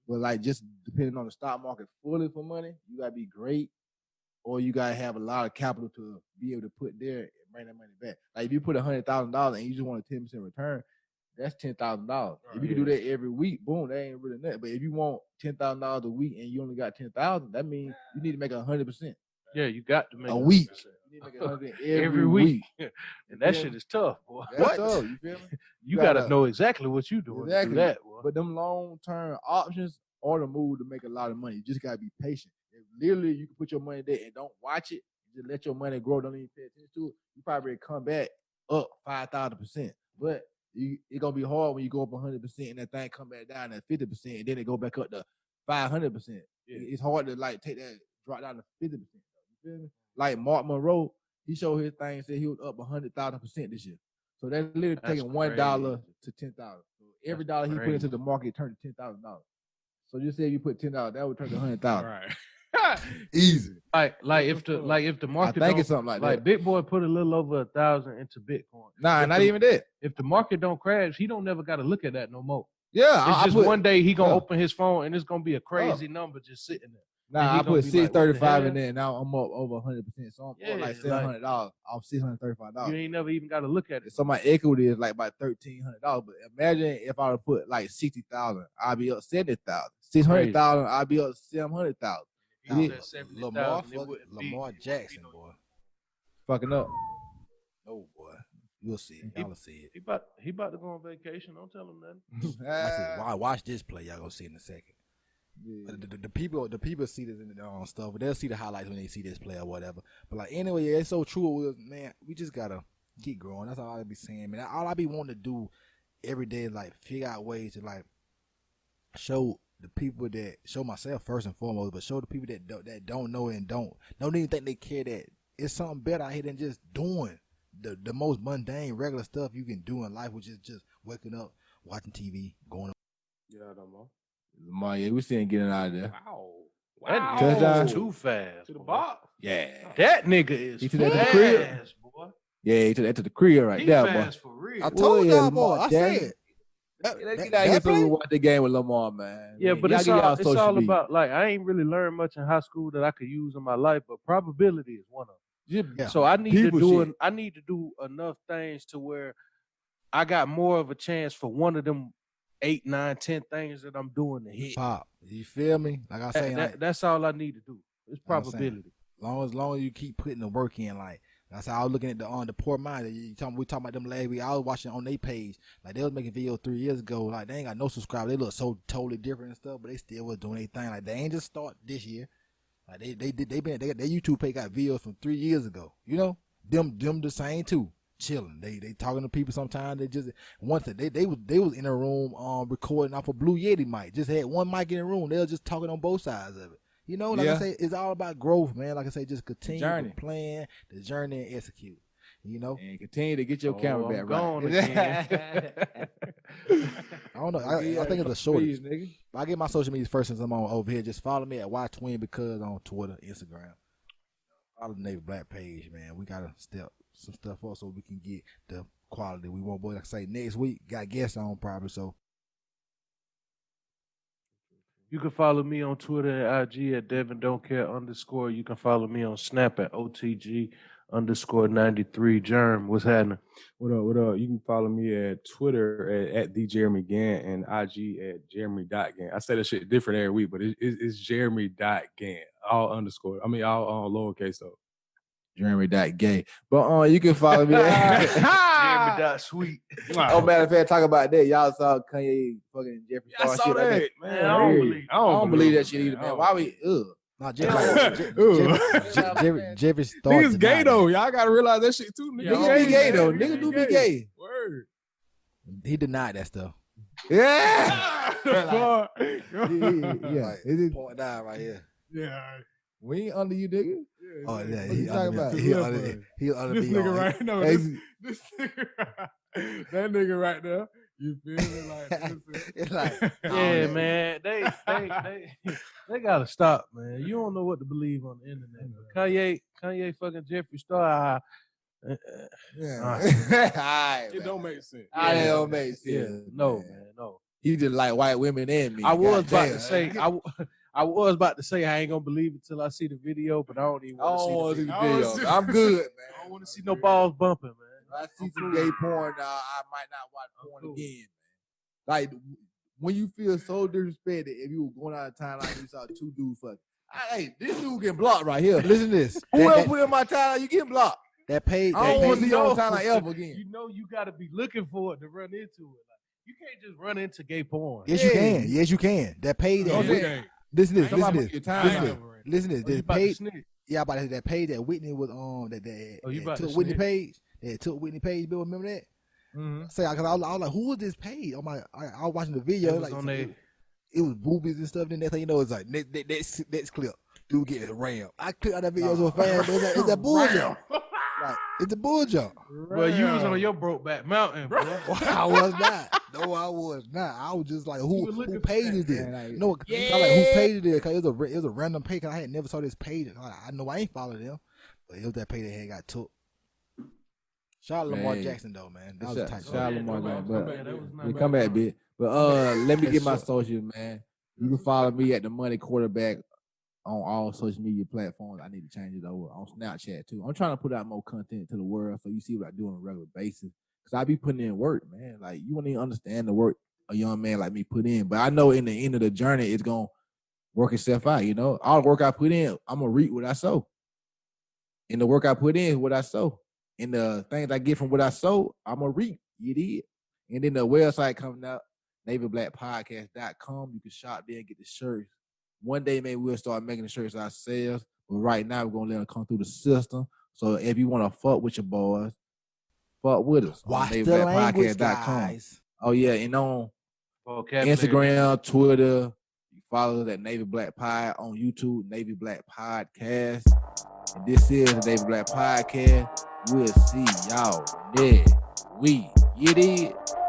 But like just depending on the stock market fully for money, you gotta be great, or you gotta have a lot of capital to be able to put there and bring that money back. Like if you put $100,000 and you just want a 10% return, that's $10,000. If you can do that every week, boom, that ain't really nothing. But if you want $10,000 a week and you only got 10,000, that means you need to make 100% Yeah, you got to make a 100%. week. You need to make 100 every week. And that Yeah. shit is tough, boy. That's tough, you feel me? You gotta- gotta know exactly what you doing Exactly. to do that, boy. But them long-term options are the move to make a lot of money. You just gotta be patient. If literally you can put your money there and don't watch it, just let your money grow, don't even pay attention to it, you probably come back up 5,000%. But it's gonna be hard when you go up 100% and that thing come back down at 50%, and then it go back up to 500%. It's hard to like take that drop down to 50%. You feel me? Like Mark Monroe, he showed his thing and said he was up 100,000% this year. So that's literally That's taking $1 crazy. to 10,000. So every That's dollar he put crazy. into the market turned to $10,000. So just say if you put $10, that would turn to 100,000. Right. Easy. Like if the I market think don't, it's something like like that. Big Boy put a little over 1,000 into Bitcoin. Nah, if not the- even that. If the market don't crash, he don't never got to look at that no more. Yeah, It's I just put, one day he gonna yeah. open his phone and it's gonna be a crazy number just sitting there. Nah, he I gonna put be like, what the 635 in hell? there, and now I'm up over 100%. So I'm Yeah, up like $700 off $635. You ain't never even got to look at it. So my equity is like about $1,300. But imagine if I would put like 60,000, I'd be up 70,000. 600,000, I'd be up 700,000. If he Yeah. was at 70,000, Lamar, it wouldn't be- Lamar it wouldn't be Jackson, no- boy. Fucking up. Oh boy, you'll see it. Y'all will see it. He about to go on vacation. Don't tell him nothing. I said, watch this play. Y'all gonna see it in a second. But the people see this in the stuff, but they'll see the highlights when they see this play or whatever. But like anyway, yeah, it's so true. Man, we just gotta keep growing. That's all I be saying, man. All I be wanting to do every day is like figure out ways to like show the people that show myself first and foremost, but show the people that don't know and don't even think they care that it's something better out here than just doing the most mundane regular stuff you can do in life, which is just waking up, watching TV, going. Yeah, no more. Lamar, yeah, we seeing getting out of there. Wow. That Touchdown. nigga too fast. To the boy. box. Yeah. That nigga is He took that to the crib. fast, boy. Yeah, he took that to the crib right He there, boy. fast for real. I told yeah, y'all, boy. Lamar I Jackson. said. Let's get out here so we can watch the game with Lamar, man. Yeah, but Y'all it's get y'all all, it's social all media. about, like, I ain't really learned much in high school that I could use in my life, but probability is one of them. Yeah. So I need to People do shit. I need to do enough things to where I got more of a chance for one of them 8, 9, 10 things that I'm doing to hit. Pop, you feel me? Like I say, like, That's all I need to do. It's I'm saying. probability. long as you keep putting the work in, like that's how I was looking at the poor mind. We talking about them last week. I was watching on their page, like they was making videos 3 years ago. Like they ain't got no subscribers. They look so totally different and stuff, but they still was doing their thing. Like they ain't just start this year. Like they got their YouTube page got videos from 3 years ago. You know, them the same too. Chilling. They talking to people sometimes. They just once they was in a room recording off a Blue Yeti mic. Just had one mic in the room. They was just talking on both sides of it. You know, like Yeah. I say, it's all about growth, man. Like I say, just continue journey. to plan the journey and execute. You know, And continue to get your camera I'm back gone right. again. I don't know. I think it's a shortage. Please, nigga. I get my social media first since I'm on over here. Just follow me at YTwin because on Twitter, Instagram. Follow the Navy Black page, man. We gotta step some stuff up so we can get the quality we want. Boy, like I say, next week got guests on probably. So You can follow me on Twitter and IG at Devin Don't Care _. You can follow me on Snap at OTG_93. Germ, what's happening? What up? What up? You can follow me at Twitter at the Jeremy Gann and IG at Jeremy.Gann. I say that shit different every week, but it's Jeremy.Gann. All underscore. I mean, all lowercase though. Jeremy.gay. But you can follow me at Jeremy.sweet. Oh, matter of fact, talk about that. Y'all saw Kanye fucking Jeffree I Star saw shit like that, that. man. I don't believe I don't believe that shit either, man. Why we nah, Jeffree Star. Niggas gay though. Y'all gotta realize that shit too. Yeah, Niggas be gay though. man. Niggas do be gay. Word. He denied that stuff. Yeah. Fuck. Yeah. Like, Is it- point down right here. Yeah. We ain't under you, nigga. Oh yeah, What you talking about? He under This me. nigga right now. Hey, This nigga, that nigga right there. You feel me? Like, It's like, Yeah, man. They gotta stop, man. You don't know what to believe on the internet. Kanye fucking Jeffree Star. Yeah. it don't make sense. It don't make sense. Yeah, no, man, no. He just like white women and me. I was God about damn. to say I was about to say I ain't gonna believe it till I see the video, but I don't even I want don't want to to see see the the video. I video. don't I'm good, man. I don't want to see no balls bumping, man. If I see some gay porn, I might not watch porn cool. again, man. Like when you feel so disrespected, if you were going out of town like you saw two dudes fucking. Hey, this dude getting blocked right here. listen to this. Whoever put in my timeline, you getting blocked. That page. I don't that want to page see you on timeline ever again. You know you gotta be looking for it to run into it. Like, you can't just run into gay porn. yes, you can. Yes, you can. That page. Oh, That, yeah. listen to this. Somebody Listen to put your this. time Listen to in. this. Listen to Oh, you this. about to Page. snitch. Yeah, about that page that Whitney was on. That Oh, you about to took Whitney snitch. page. That took Whitney page. Bill, remember that? Mm-hmm. Say, cause I was like, who is this page? I was watching the video. It was Like, on they- it was boobies and stuff. Then next thing you know, it's like next clip. Dude getting rammed. I clicked out that video so fast. But it's that bull jump. Like, it's a bull jump. But you was on your Brokeback Mountain, bro. I was not. No, I was not. I was just like, You who were looking for page that, is this? man, like, No, I like who page is this? Cause it was a random page. Cause I had never saw this page. I know I ain't followed them, but it was that page that had got took. Shout out to Lamar Man. Jackson though, man. That was a tight Shout out yeah, Lamar, no, man. come But back, that was not we bad. come back, bitch. But let me get my Yes, sir. socials, man. You can follow me at the Money Quarterback on all social media platforms. I need to change it over on Snapchat too. I'm trying to put out more content to the world so you see what I do on a regular basis. Cause I be putting in work, man. Like you won't even understand the work a young man like me put in. But I know in the end of the journey, it's gonna work itself out. You know, all the work I put in, I'm gonna reap what I sow. And the work I put in is what I sow. And the things I get from what I sow, I'm gonna reap. You did. And then the website coming out, NavyBlackPodcast.com. You can shop there and get the shirts. One day maybe we'll start making the shirts ourselves. But right now we're gonna let them come through the system. So if you want to fuck with your boys, fuck with us. Watch the language, guys. Oh yeah, and on Vocabulary. Instagram, Twitter, you follow us at Navy Black Pod, on YouTube, Navy Black Podcast. And this is the Navy Black Podcast. We'll see y'all next week. You did.